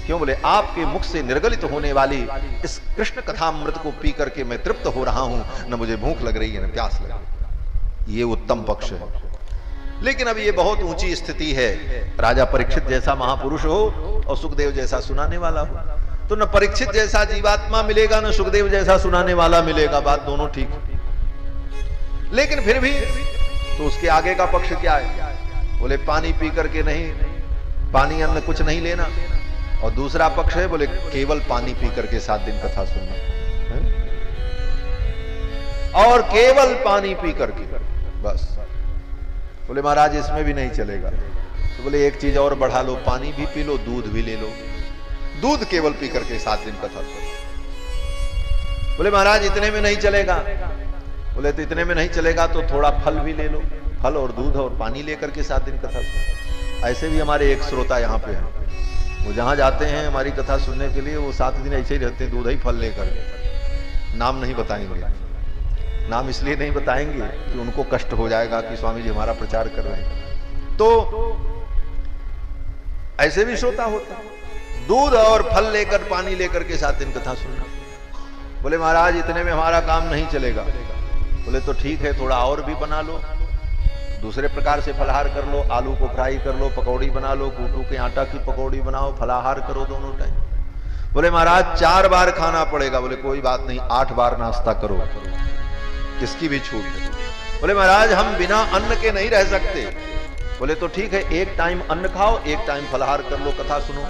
S1: क्यों? बोले आपके मुख से निर्गलित होने वाली इस कृष्ण कथामृत को पी करके मैं तृप्त हो रहा हूं, न मुझे भूख लग रही है न प्यास लग रही है। ये उत्तम पक्ष है। लेकिन अब ये बहुत ऊंची स्थिति है। राजा परीक्षित जैसा महापुरुष हो और सुखदेव जैसा सुनाने वाला हो, तो न परीक्षित जैसा जीवात्मा मिलेगा न सुखदेव जैसा सुनाने वाला मिलेगा। बात दोनों ठीक है, लेकिन फिर भी तो उसके आगे का पक्ष क्या है? बोले पानी पी करके नहीं, पानी अन्न कुछ नहीं लेना। और दूसरा पक्ष है, बोले केवल पानी पी करके 7 दिन कथा सुनना है? और केवल पानी पी करके बस। बोले महाराज इसमें भी नहीं चलेगा। तो बोले एक चीज और बढ़ा लो, पानी भी पी लो, दूध भी ले लो। दूध केवल पी करके 7 दिन कथा सुनो। बोले महाराज इतने में नहीं चलेगा। बोले तो इतने में नहीं चलेगा तो थोड़ा फल भी ले लो, फल और दूध और पानी लेकर के 7 दिन कथा सुनो। ऐसे भी हमारे एक श्रोता यहाँ पे हैं, वो जहां जाते हैं हमारी कथा सुनने के लिए, वो 7 दिन ऐसे ही रहते हैं, दूध ही फल लेकर। नाम नहीं बताएंगे। नाम इसलिए नहीं बताएंगे कि उनको कष्ट हो जाएगा कि स्वामी जी हमारा प्रचार कर रहे हैं। तो ऐसे भी श्रोता होता, दूध और फल लेकर, पानी लेकर के 7 दिन कथा सुनना। बोले महाराज इतने में हमारा काम नहीं चलेगा। बोले तो ठीक है, थोड़ा और भी बना लो, दूसरे प्रकार से फलाहार कर लो, आलू को फ्राई कर लो, पकौड़ी बना लो, कूटू के आटा की पकौड़ी बनाओ, फलाहार करो दोनों टाइम। बोले महाराज 4 बार खाना पड़ेगा। बोले कोई बात नहीं, 8 बार नाश्ता करो, किसकी भी छूट है। बोले महाराज हम बिना अन्न के नहीं रह सकते। बोले तो ठीक है, एक टाइम अन्न खाओ, एक टाइम फलाहार कर लो, कथा सुनो।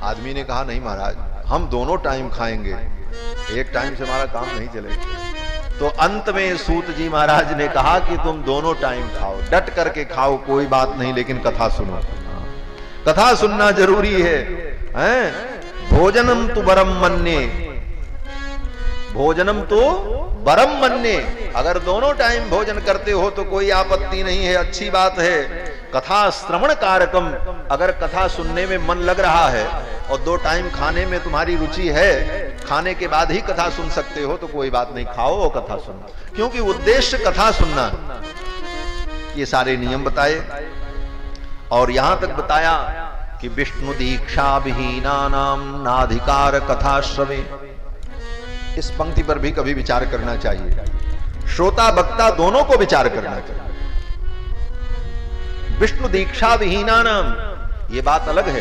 S1: आदमी ने कहा नहीं महाराज, हम दोनों टाइम खाएंगे, एक टाइम से हमारा काम नहीं चलेगा। तो अंत में सूत जी महाराज ने कहा कि तुम दोनों टाइम खाओ, डट करके खाओ, कोई बात नहीं, लेकिन कथा सुनो। कथा सुनना जरूरी है, भोजनम तो बरम मन्ने, भोजनम तो बरम मन्ने। अगर दोनों टाइम भोजन करते हो तो कोई आपत्ति नहीं है, अच्छी बात है। कथा श्रवण कारकम, अगर कथा सुनने में मन लग रहा है और 2 टाइम खाने में तुम्हारी रुचि है, खाने के बाद ही कथा सुन सकते हो, तो कोई बात नहीं, खाओ और कथा सुनो, क्योंकि उद्देश्य कथा सुनना। ये सारे नियम बताए और यहां तक बताया कि विष्णु दीक्षा विहीना नाम नाधिकार कथा श्रवे। इस पंक्ति पर भी कभी विचार करना चाहिए, श्रोता वक्ता दोनों को विचार करना चाहिए। विष्णु दीक्षा विहीना नाम, ये बात अलग है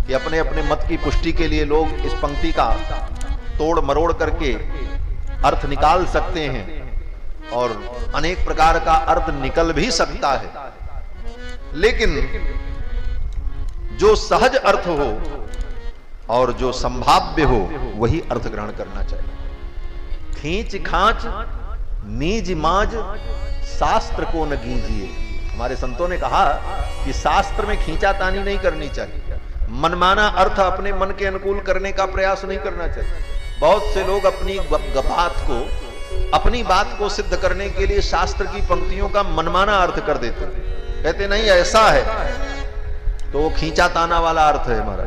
S1: कि अपने अपने मत की पुष्टि के लिए लोग इस पंक्ति का तोड़ मरोड़ करके अर्थ निकाल सकते हैं और अनेक प्रकार का अर्थ निकल भी सकता है, लेकिन जो सहज अर्थ हो और जो संभाव्य हो वही अर्थ ग्रहण करना चाहिए। खींच खांच मीज माज शास्त्र को न गीजिए। हमारे संतों ने कहा कि शास्त्र में खींचातानी नहीं करनी चाहिए, मनमाना अर्थ अपने मन के अनुकूल करने का प्रयास नहीं करना चाहिए। बहुत से लोग अपनी बात को, अपनी बात को सिद्ध करने के लिए शास्त्र की पंक्तियों का मनमाना अर्थ कर देते, कहते नहीं ऐसा है, तो वो खींचाताना वाला अर्थ है हमारा।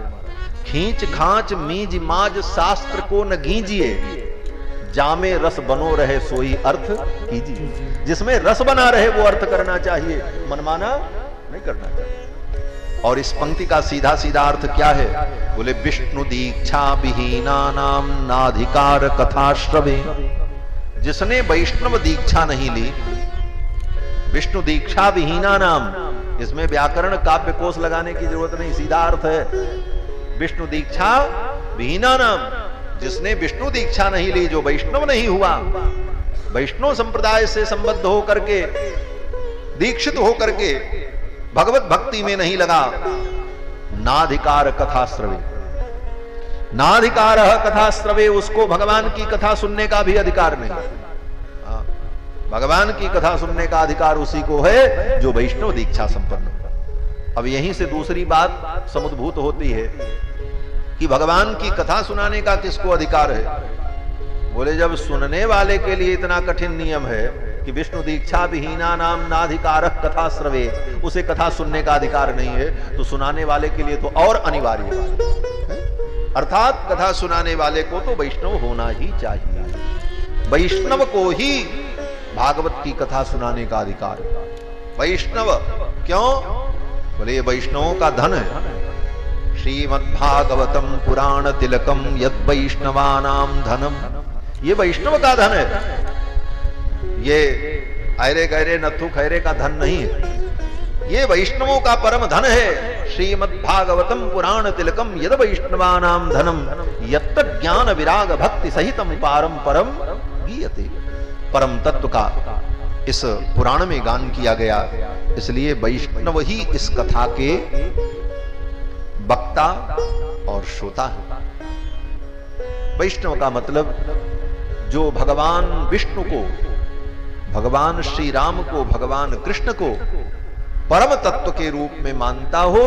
S1: खींच खांच मीज माज शास्त्र को न गीजिए, जामे रस बनो रहे सोई अर्थ कीजिए। जिसमें रस बना रहे वो अर्थ करना चाहिए, मनमाना नहीं करना चाहिए। और इस पंक्ति का सीधा सीधा अर्थ क्या है? बोले विष्णु दीक्षा विहीना नाम नाधिकार कथा श्रवे। जिसने वैष्णव दीक्षा नहीं ली, विष्णु दीक्षा विहीना नाम, इसमें व्याकरण काव्य कोश लगाने की जरूरत नहीं, सीधा अर्थ है विष्णु दीक्षा विहीना नाम। जिसने विष्णु दीक्षा नहीं ली, जो वैष्णव नहीं हुआ, वैष्णव संप्रदाय से संबद्ध होकर के, दीक्षित होकर के भगवत भक्ति में नहीं लगा, नाधिकार कथा श्रवे, नाधिकार कथा श्रवे, उसको भगवान की कथा सुनने का भी अधिकार नहीं। भगवान की कथा सुनने का अधिकार उसी को है जो वैष्णव दीक्षा संपन्न हो। अब यहीं से दूसरी बात समुद्भूत होती है कि भगवान की कथा सुनाने का किसको अधिकार है? बोले जब सुनने वाले के लिए इतना कठिन नियम है कि विष्णु दीक्षा विहीना नाम नाधिकार कथा श्रवे, उसे कथा सुनने का अधिकार नहीं है, तो सुनाने वाले के लिए तो और अनिवार्य है। अर्थात कथा सुनाने वाले को तो वैष्णव होना ही चाहिए। वैष्णव को ही भागवत की कथा सुनाने का अधिकार है। वैष्णव क्यों? बोले वैष्णवों का धन है। श्रीमद्भागवतम पुराण तिलकम यद वैष्णवानाम धनम, ये वैष्णव का धन है, ये ऐरे गैरे नथु खैरे का धन नहीं है, ये वैष्णवों का परम धन है। श्रीमद्भागवतम पुराण तिलकम यद वैष्णवानाम धनम यत्त ज्ञान विराग भक्ति सहितम पारम परम गीयते। परम तत्व का इस पुराण में गान किया गया, इसलिए वैष्णव ही इस कथा के वक्ता और श्रोता है। वैष्णव का मतलब जो भगवान विष्णु को, भगवान श्री राम को, भगवान कृष्ण को परम तत्व के रूप में मानता हो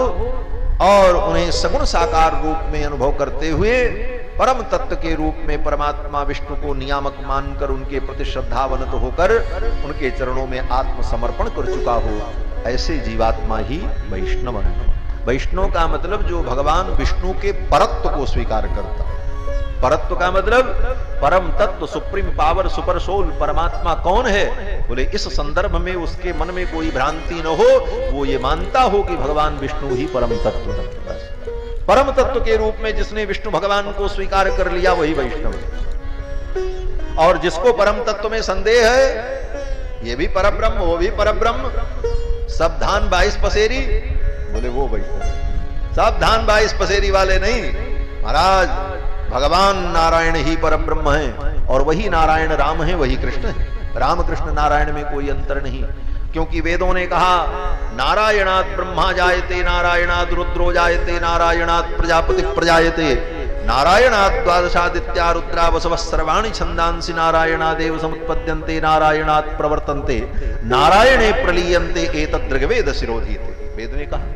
S1: और उन्हें सगुण साकार रूप में अनुभव करते हुए परम तत्व के रूप में परमात्मा विष्णु को नियामक मानकर उनके प्रति श्रद्धावनत होकर उनके चरणों में आत्मसमर्पण कर चुका हो, ऐसे जीवात्मा ही वैष्णव है। वैष्णव का मतलब जो भगवान विष्णु के परत्व को स्वीकार करता है। परत्व का मतलब परम तत्व, सुप्रीम पावर, सुपर सोल, परमात्मा कौन है? बोले इस संदर्भ में उसके मन में कोई भ्रांति न हो, वो ये मानता हो कि भगवान विष्णु ही परम तत्व है। परम तत्व के रूप में जिसने विष्णु भगवान को स्वीकार कर लिया वही वैष्णव है। और जिसको परम तत्व में संदेह है, ये भी परब्रह्म वो भी परब्रह्म, सब धान 22 पसेरी, बोले वो वैष्णव। सब धान 22 पसेरी वाले नहीं महाराज, भगवान नारायण ही परब्रह्म है और वही नारायण राम है, वही कृष्ण है। राम कृष्ण नारायण में कोई अंतर नहीं, क्योंकि वेदों ने कहा नारायणात् ब्रह्मा जायते, नारायणात् रुद्रो जायते, नारायणात् प्रजापति प्रजायते, नारायणात् द्वादशादित्या रुद्रा वसवः सर्वाणि छन्दांसि नारायणादेव समुत्पद्यन्ते, नारायणात् प्रवर्तन्ते, नारायणे प्रलीयन्ते एतद् ऋग्वेद शिरोधीते। वेद ने कहा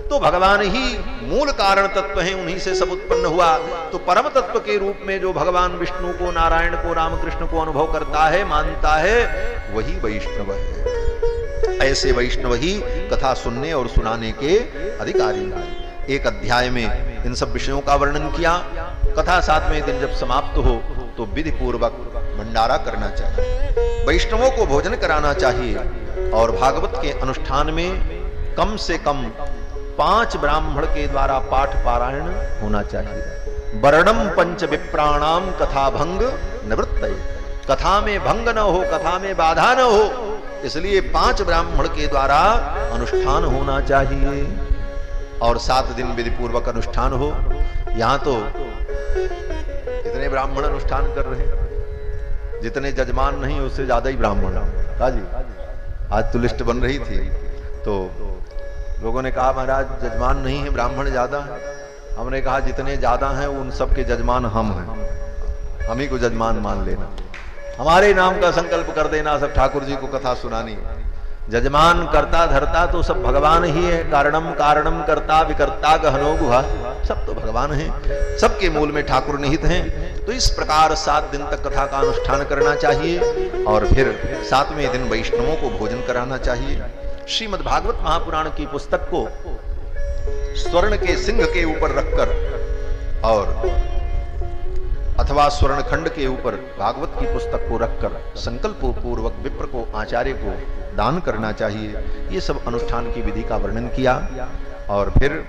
S1: तो भगवान ही मूल कारण तत्व हैं, उन्हीं से सब उत्पन्न हुआ। तो परम तत्व के रूप में जो भगवान विष्णु को, नारायण को, रामकृष्ण को अनुभव करता है, मानता है, वही वैष्णव है। ऐसे वैष्णव ही कथा सुनने और सुनाने के अधिकारी हैं। एक अध्याय में इन सब विषयों का वर्णन किया। कथा 7वें दिन जब समाप्त हो तो विधि पूर्वक भंडारा करना चाहिए, वैष्णवों को भोजन कराना चाहिए और भागवत के अनुष्ठान में कम से कम 5 ब्राह्मण के द्वारा पाठ पारायण होना चाहिए। वर्णम पंच विप्राणाम कथा भंग निवृत्तये, कथा में भंग न हो, कथा में बाधा न हो, इसलिए 5 ब्राह्मण के द्वारा अनुष्ठान होना चाहिए और 7 दिन विधि पूर्वक अनुष्ठान हो। यहां तो इतने ब्राह्मण अनुष्ठान कर रहे हैं, जितने जजमान नहीं उससे ज्यादा ही ब्राह्मण। जी आज तो लिस्ट बन रही थी तो लोगों ने कहा महाराज जजमान नहीं है, ब्राह्मण ज्यादा है। हमने कहा जितने ज्यादा हैं उन सब के जजमान हम हैं, हम ही को जजमान मान लेना, हमारे नाम का संकल्प कर देना, सब ठाकुर जी को कथा सुनानी। जजमान करता धरता तो सब भगवान ही है, कारणम कारणम करता विकर्ता गहनो गुहा, सब तो भगवान है, सबके मूल में ठाकुर निहित हैं। तो इस प्रकार 7 दिन तक कथा का अनुष्ठान करना चाहिए और फिर 7वें दिन वैष्णवों को भोजन कराना चाहिए। श्रीमद् भागवत महापुराण की पुस्तक को स्वर्ण के सिंह के ऊपर रखकर और अथवा स्वर्ण खंड के ऊपर भागवत की पुस्तक को रखकर संकल्प पूर्वक विप्र को, आचार्य को दान करना चाहिए। ये सब अनुष्ठान की विधि का वर्णन किया और फिर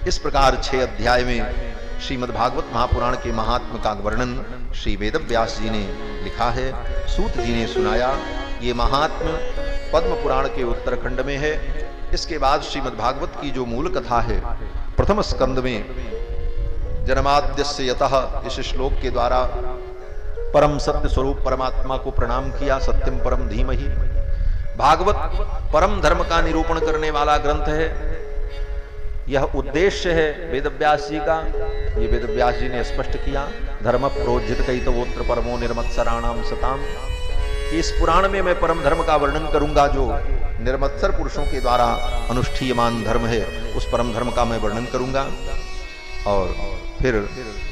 S1: इस प्रकार 6 अध्याय में श्रीमद् भागवत महापुराण के महात्म का वर्णन श्री वेदव्यास जी ने लिखा है, सूत जी ने सुनाया। ये महात्म पद्म पुराण के उत्तरखंड में है। इसके बाद श्रीमद् भागवत की जो मूल कथा है, प्रथम स्कंद में जन्माद्यस्य यतः इस श्लोक के द्वारा परम सत्य स्वरूप परमात्मा को प्रणाम किया। सत्यम परम धीमहि। भागवत परम धर्म का निरूपण करने वाला ग्रंथ है। यह उद्देश्य है वेदव्यास जी का, ये वेदव्यास जी ने स्पष्ट किया। धर्म प्रोज्झित कैतवोत्र परमो निर्मत्सराणाम सताम। इस पुराण में मैं परम धर्म का वर्णन करूंगा जो निर्मत्सर पुरुषों के द्वारा अनुष्ठीयमान धर्म है, उस परम धर्म का मैं वर्णन करूंगा। और फिर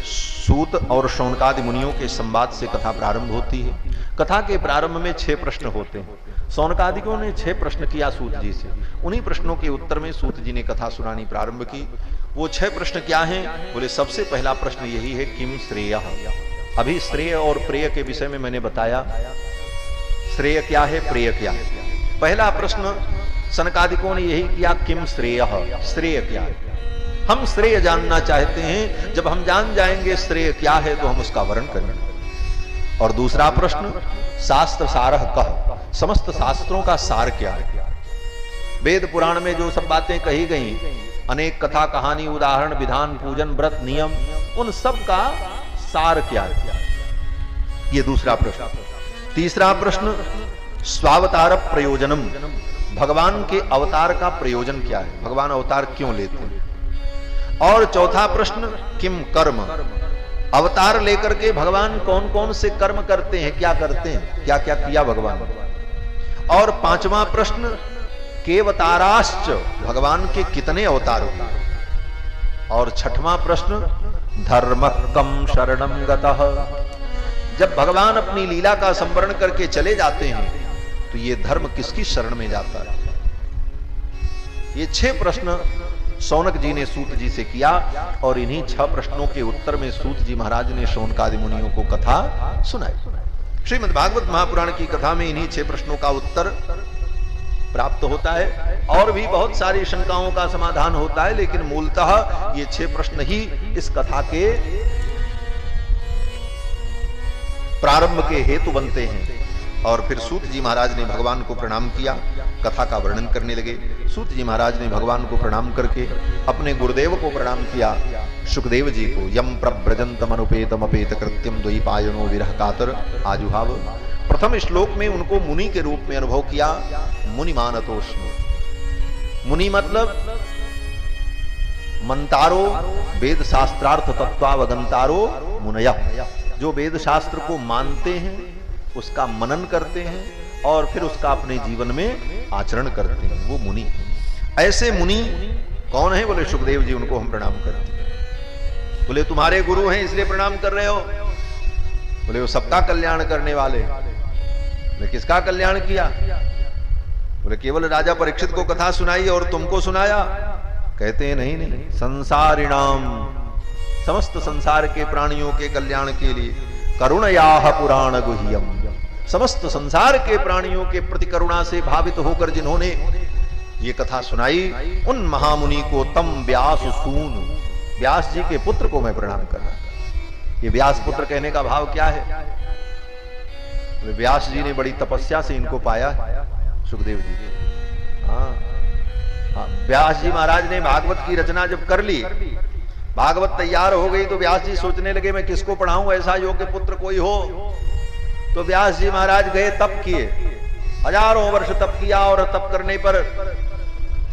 S1: सूत और शौनकादि मुनियों के संवाद से कथा प्रारंभ होती है। कथा के प्रारंभ में 6 प्रश्न होते हैं। शौनकादिकों ने 6 प्रश्न किया सूत जी से, उन्हीं प्रश्नों के उत्तर में सूत जी ने कथा सुनानी प्रारंभ की। वो 6 प्रश्न क्या हैं? बोले सबसे पहला प्रश्न यही है, किम श्रेय। अभी श्रेय और प्रेय के विषय में मैंने बताया, श्रेय क्या है, प्रेय क्या है। पहला प्रश्न सनकादिकों ने यही किया, किम श्रेय, श्रेय क्या है। हम श्रेय जानना चाहते हैं, जब हम जान जाएंगे श्रेय क्या है तो हम उसका वर्णन करेंगे। और दूसरा प्रश्न, शास्त्र सारह कह, समस्त शास्त्रों का सार क्या है। वेद पुराण में जो सब बातें कही गई, अनेक कथा कहानी उदाहरण विधान पूजन व्रत नियम, उन सब का सार क्या है, ये दूसरा प्रश्न। तीसरा प्रश्न, स्वावतार प्रयोजनम, भगवान के अवतार का प्रयोजन क्या है, भगवान अवतार क्यों लेते हैं। और चौथा प्रश्न, किम कर्म, अवतार लेकर के भगवान कौन कौन से कर्म करते हैं, क्या करते हैं, क्या क्या किया भगवान। और पांचवा प्रश्न, केवताराश्च, भगवान के कितने अवतार हुए। और छठवां प्रश्न, धर्म कम शरणम गतः, जब भगवान अपनी लीला का संवरण करके चले जाते हैं तो ये धर्म किसकी शरण में जाता है। ये 6 प्रश्न शौनक जी ने सूत जी से किया और इन्हीं 6 प्रश्नों के उत्तर में सूत जी महाराज ने शौनकादि मुनियों को कथा सुनाई। श्रीमद् भागवत महापुराण की कथा में इन्हीं 6 प्रश्नों का उत्तर प्राप्त होता है और भी बहुत सारी शंकाओं का समाधान होता है, लेकिन मूलतः ये 6 प्रश्न ही इस कथा के प्रारंभ के हेतु बनते हैं। और फिर सूत जी महाराज ने भगवान को प्रणाम किया, कथा का वर्णन करने लगे। सूत जी महाराज ने भगवान को प्रणाम करके अपने गुरुदेव को प्रणाम किया, सुखदेव जी को। यम प्रव्रजंतम अनुपेतम अपेत कृत्यम द्वैपायनो विरह कातर आजुहाव। प्रथम श्लोक में उनको मुनि के रूप में अनुभव किया। मुनि मानतोष्म, मुनि मतलब मंतारो वेद शास्त्रार्थ तत्वावगंतारो मुनय, जो वेद शास्त्र को मानते हैं, उसका मनन करते हैं और फिर उसका अपने जीवन में आचरण करते हैं, वो मुनि। ऐसे मुनि कौन है? बोले सुखदेव जी, उनको हम प्रणाम करते हैं। बोले तुम्हारे गुरु हैं इसलिए प्रणाम कर रहे हो? बोले वो सबका कल्याण करने वाले। बोले किसका कल्याण किया? बोले केवल राजा परीक्षित को कथा सुनाई और तुमको सुनाया? कहते हैं नहीं नहीं, संसारिणाम, समस्त संसार के प्राणियों के कल्याण के लिए करुणयाह पुराण गुह्यम, समस्त संसार के प्राणियों के प्रति करुणा से भावित होकर जिन्होंने ये कथा सुनाई, उन महामुनि को तम व्यास सून, व्यास जी के पुत्र को मैं प्रणाम कर रहा हूं। ये व्यास पुत्र कहने का भाव क्या है? व्यास जी ने बड़ी तपस्या से इनको पाया, सुखदेव जी। हाँ, व्यास जी महाराज ने भागवत की रचना जब कर ली, भागवत तैयार हो गई, तो व्यास जी सोचने लगे मैं किसको पढ़ाऊं, ऐसा योग्य पुत्र कोई हो। तो व्यास जी महाराज गए, तप किए, हजारों वर्ष तप किया और तप करने पर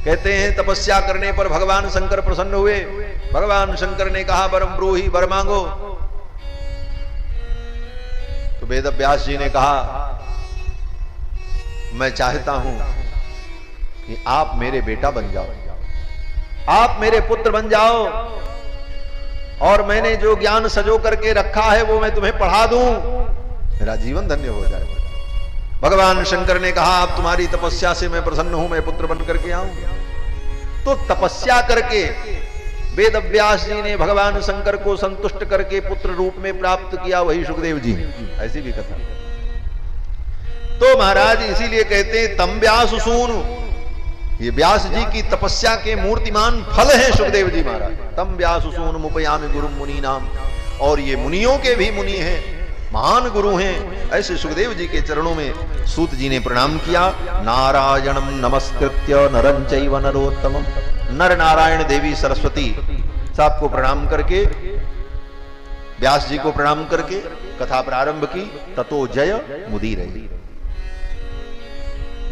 S1: कहते हैं तपस्या करने पर भगवान शंकर प्रसन्न हुए। भगवान शंकर ने कहा वरम ब्रूहि, वर मांगो। तो वेद व्यास जी ने कहा मैं चाहता हूं कि आप मेरे बेटा बन जाओ, आप मेरे पुत्र बन जाओ और मैंने जो ज्ञान सजो करके रखा है वो मैं तुम्हें पढ़ा दूं, मेरा जीवन धन्य हो जाए। भगवान शंकर ने कहा अब तुम्हारी तपस्या से मैं प्रसन्न हूं, मैं पुत्र बन करके आऊं। तो तपस्या करके वेद व्यास जी ने भगवान शंकर को संतुष्ट करके पुत्र रूप में प्राप्त किया, वही सुखदेव जी। ऐसी भी कथा। तो महाराज इसीलिए कहते हैं तम व्यास सूनु, ये व्यास जी की तपस्या के मूर्तिमान फल है सुखदेव जी महाराज। तम व्यास सूनु मुपयामि गुरु मुनि नाम, और ये मुनियों के भी मुनि हैं, महान गुरु हैं। ऐसे सुखदेव जी के चरणों में सूत जी ने प्रणाम किया। नारायणम नमस्कृत्य नरं चैव नरोत्तमम, नर नारायण देवी सरस्वती सबको प्रणाम करके, व्यास जी को प्रणाम करके कथा प्रारंभ की। ततो जय मुदीर,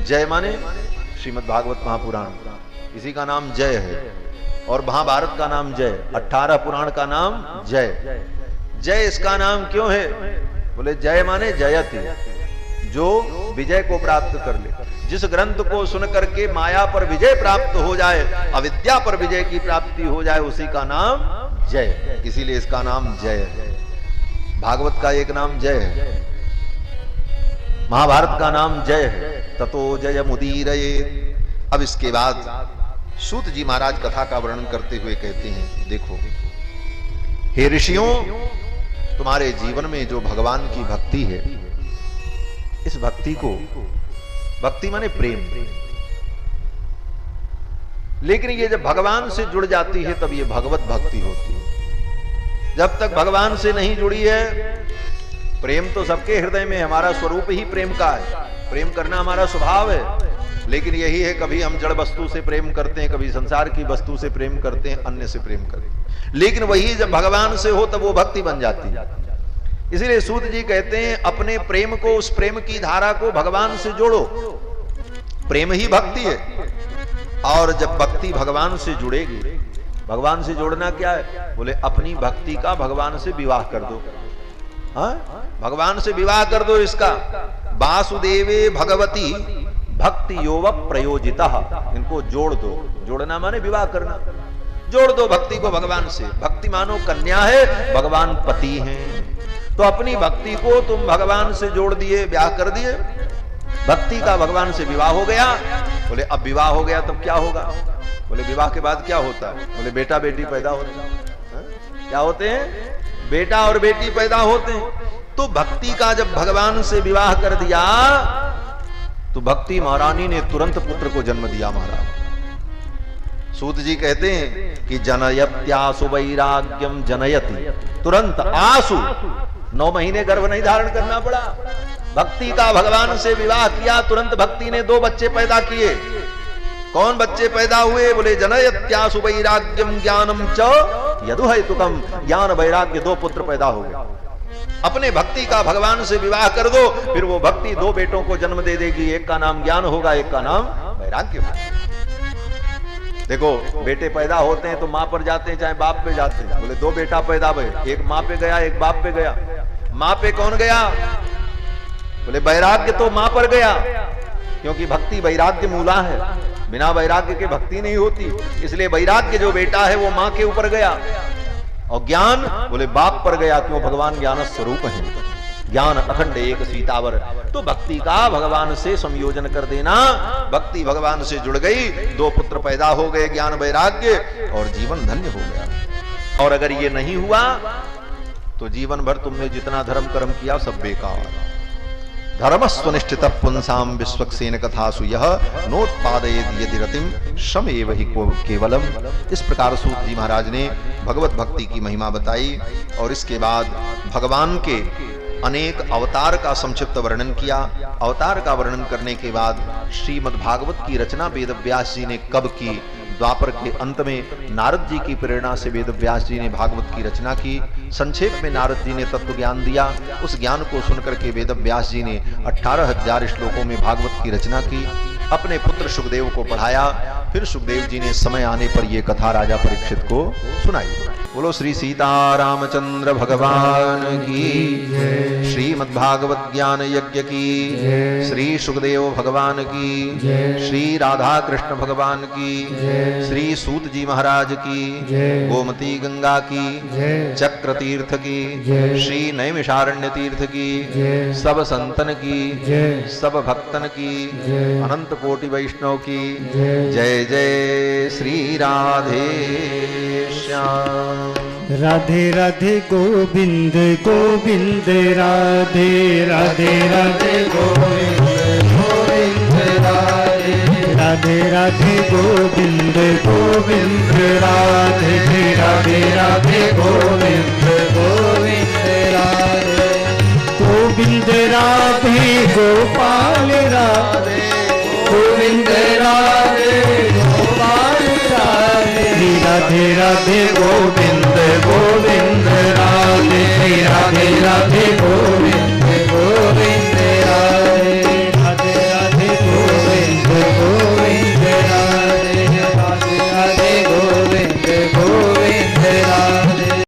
S1: जय माने श्रीमद् भागवत महापुराण, इसी का नाम जय है। और महाभारत का नाम जय, 18 पुराण का नाम जय। जय इसका नाम क्यों है? बोले जय माने जयति, जो विजय को प्राप्त कर ले। जिस ग्रंथ को सुन करके माया पर विजय प्राप्त हो जाए, अविद्या पर विजय की प्राप्ति हो जाए, उसी का नाम जय। इसीलिए इसका नाम जय है। भागवत का एक नाम जय है, महाभारत का नाम जय है। ततो जय मुदीरये। अब इसके बाद सूत जी महाराज कथा का वर्णन करते हुए कहते हैं, देखो हे ऋषियों, तुम्हारे जीवन में जो भगवान की भक्ति है, इस भक्ति को, भक्ति माने प्रेम, लेकिन ये जब भगवान से जुड़ जाती है तब ये भगवत भक्ति होती है। जब तक भगवान से नहीं जुड़ी है, प्रेम तो सबके हृदय में, हमारा स्वरूप ही प्रेम का है, प्रेम करना हमारा स्वभाव है। लेकिन यही है, कभी हम जड़ वस्तु से प्रेम करते हैं, कभी संसार की वस्तु से प्रेम करते हैं, अन्य से प्रेम करते हैं। लेकिन वही जब भगवान से हो तब वो भक्ति बन जाती है। इसलिए सूत जी कहते हैं अपने प्रेम को, उस प्रेम की धारा को भगवान से जोड़ो, प्रेम ही भक्ति है। और जब भक्ति भगवान से जुड़ेगी, भगवान से जोड़ना क्या है? बोले अपनी भक्ति का भगवान से विवाह कर दो। हाँ, भगवान से विवाह कर दो इसका। वासुदेवे भगवती भक्ति योव प्रयोजिता, इनको जोड़ दो। जोड़ना माने विवाह करना, जोड़ दो भक्ति को भगवान से। भक्ति मानो कन्या है, भगवान पति हैं। तो अपनी भक्ति को तुम भगवान से जोड़ दिए, ब्याह कर दिए, भक्ति का भगवान से विवाह हो गया। बोले अब विवाह हो गया तब क्या होगा? बोले विवाह के बाद क्या होता है? बोले बेटा बेटी पैदा होते हैं। क्या होते हैं? बेटा और बेटी पैदा होते हैं। तो भक्ति का जब भगवान से विवाह कर दिया तो भक्ति महारानी ने तुरंत पुत्र को जन्म दिया। महाराज सूत जी कहते हैं कि जनयत्यासु वैराग्यम जनयति, तुरंत आसु, 9 महीने गर्भ नहीं धारण करना पड़ा। भक्ति का भगवान से विवाह किया, तुरंत भक्ति ने 2 बच्चे पैदा किए। कौन बच्चे पैदा हुए? बोले जनयत्यासु वैराग्यम ज्ञानम च यदुहैतुकम, ज्ञान वैराग्य 2 पुत्र पैदा हो गए। अपने भक्ति का भगवान से विवाह कर दो, फिर वो भक्ति 2 बेटों को जन्म दे देगी। एक का नाम ज्ञान होगा, एक का नाम वैराग्य होगा। देखो बेटे पैदा होते हैं तो मां पर जाते हैं चाहे बाप पे जाते हैं। बोले 2 बेटा पैदा हुए, एक मां पे गया एक बाप पे गया। मां पे कौन गया? बोले वैराग्य तो मां पर गया, क्योंकि भक्ति वैराग्य मूला है, बिना वैराग्य के भक्ति नहीं होती। इसलिए वैराग्य जो बेटा है वो मां के ऊपर गया। और ज्ञान बोले बाप पर गया, क्यों? भगवान ज्ञान स्वरूप है, ज्ञान अखंड एक सीतावर। तो भक्ति का भगवान से संयोजन कर देना, भक्ति भगवान से जुड़ गई, 2 पुत्र पैदा हो गए, ज्ञान वैराग्य, और जीवन धन्य हो गया। और अगर ये नहीं हुआ तो जीवन भर तुमने जितना धर्म कर्म किया सब बेकार। धर्मस्वनिष्ठित पुंसाम विश्वक्सेन कथासु यह नोत्पादयेद यदि रतिम शमेव हि केवलम। इस प्रकार सूत जी महाराज ने भगवत भक्ति की महिमा बताई और इसके बाद भगवान के अनेक अवतार का संक्षिप्त वर्णन किया। अवतार का वर्णन करने के बाद श्रीमद् भागवत की रचना वेद व्यास जी ने कब की? द्वापर के अंत में नारद जी की प्रेरणा से वेद व्यास जी ने भागवत की रचना की। संक्षेप में नारद जी ने तत्व ज्ञान दिया। उस ज्ञान को सुनकर के वेद व्यास जी ने 18,000 श्लोकों में भागवत की रचना की, अपने पुत्र सुखदेव को पढ़ाया। फिर सुखदेव जी ने समय आने पर यह कथा राजा परीक्षित को सुनाई। बोलो श्री सीता रामचंद्र भगवान की, श्रीमद् भागवत ज्ञान यज्ञ की, श्री सुखदेव भगवान की, श्री राधा कृष्ण भगवान की, श्री सूत जी महाराज की, गोमती गंगा की, चक्र तीर्थ की, श्री नैमिषारण्य तीर्थ की, सब संतन की, सब भक्तन की, अनंत कोटि वैष्णव की जय जय श्री राधे श्याम।
S2: राधे राधे गोविंद गोविंद राधे राधे राधे गोविंद गोविंद राधे राधे राधे गोविंद गोविंद राधे राधे राधे गोविंद गोविंद राधे गोविंद राधे गोपाल राधे गोविंद राधे गोपाल राधे राधे राधे गोविंद गोविंद राधे राधे राधे गोविंद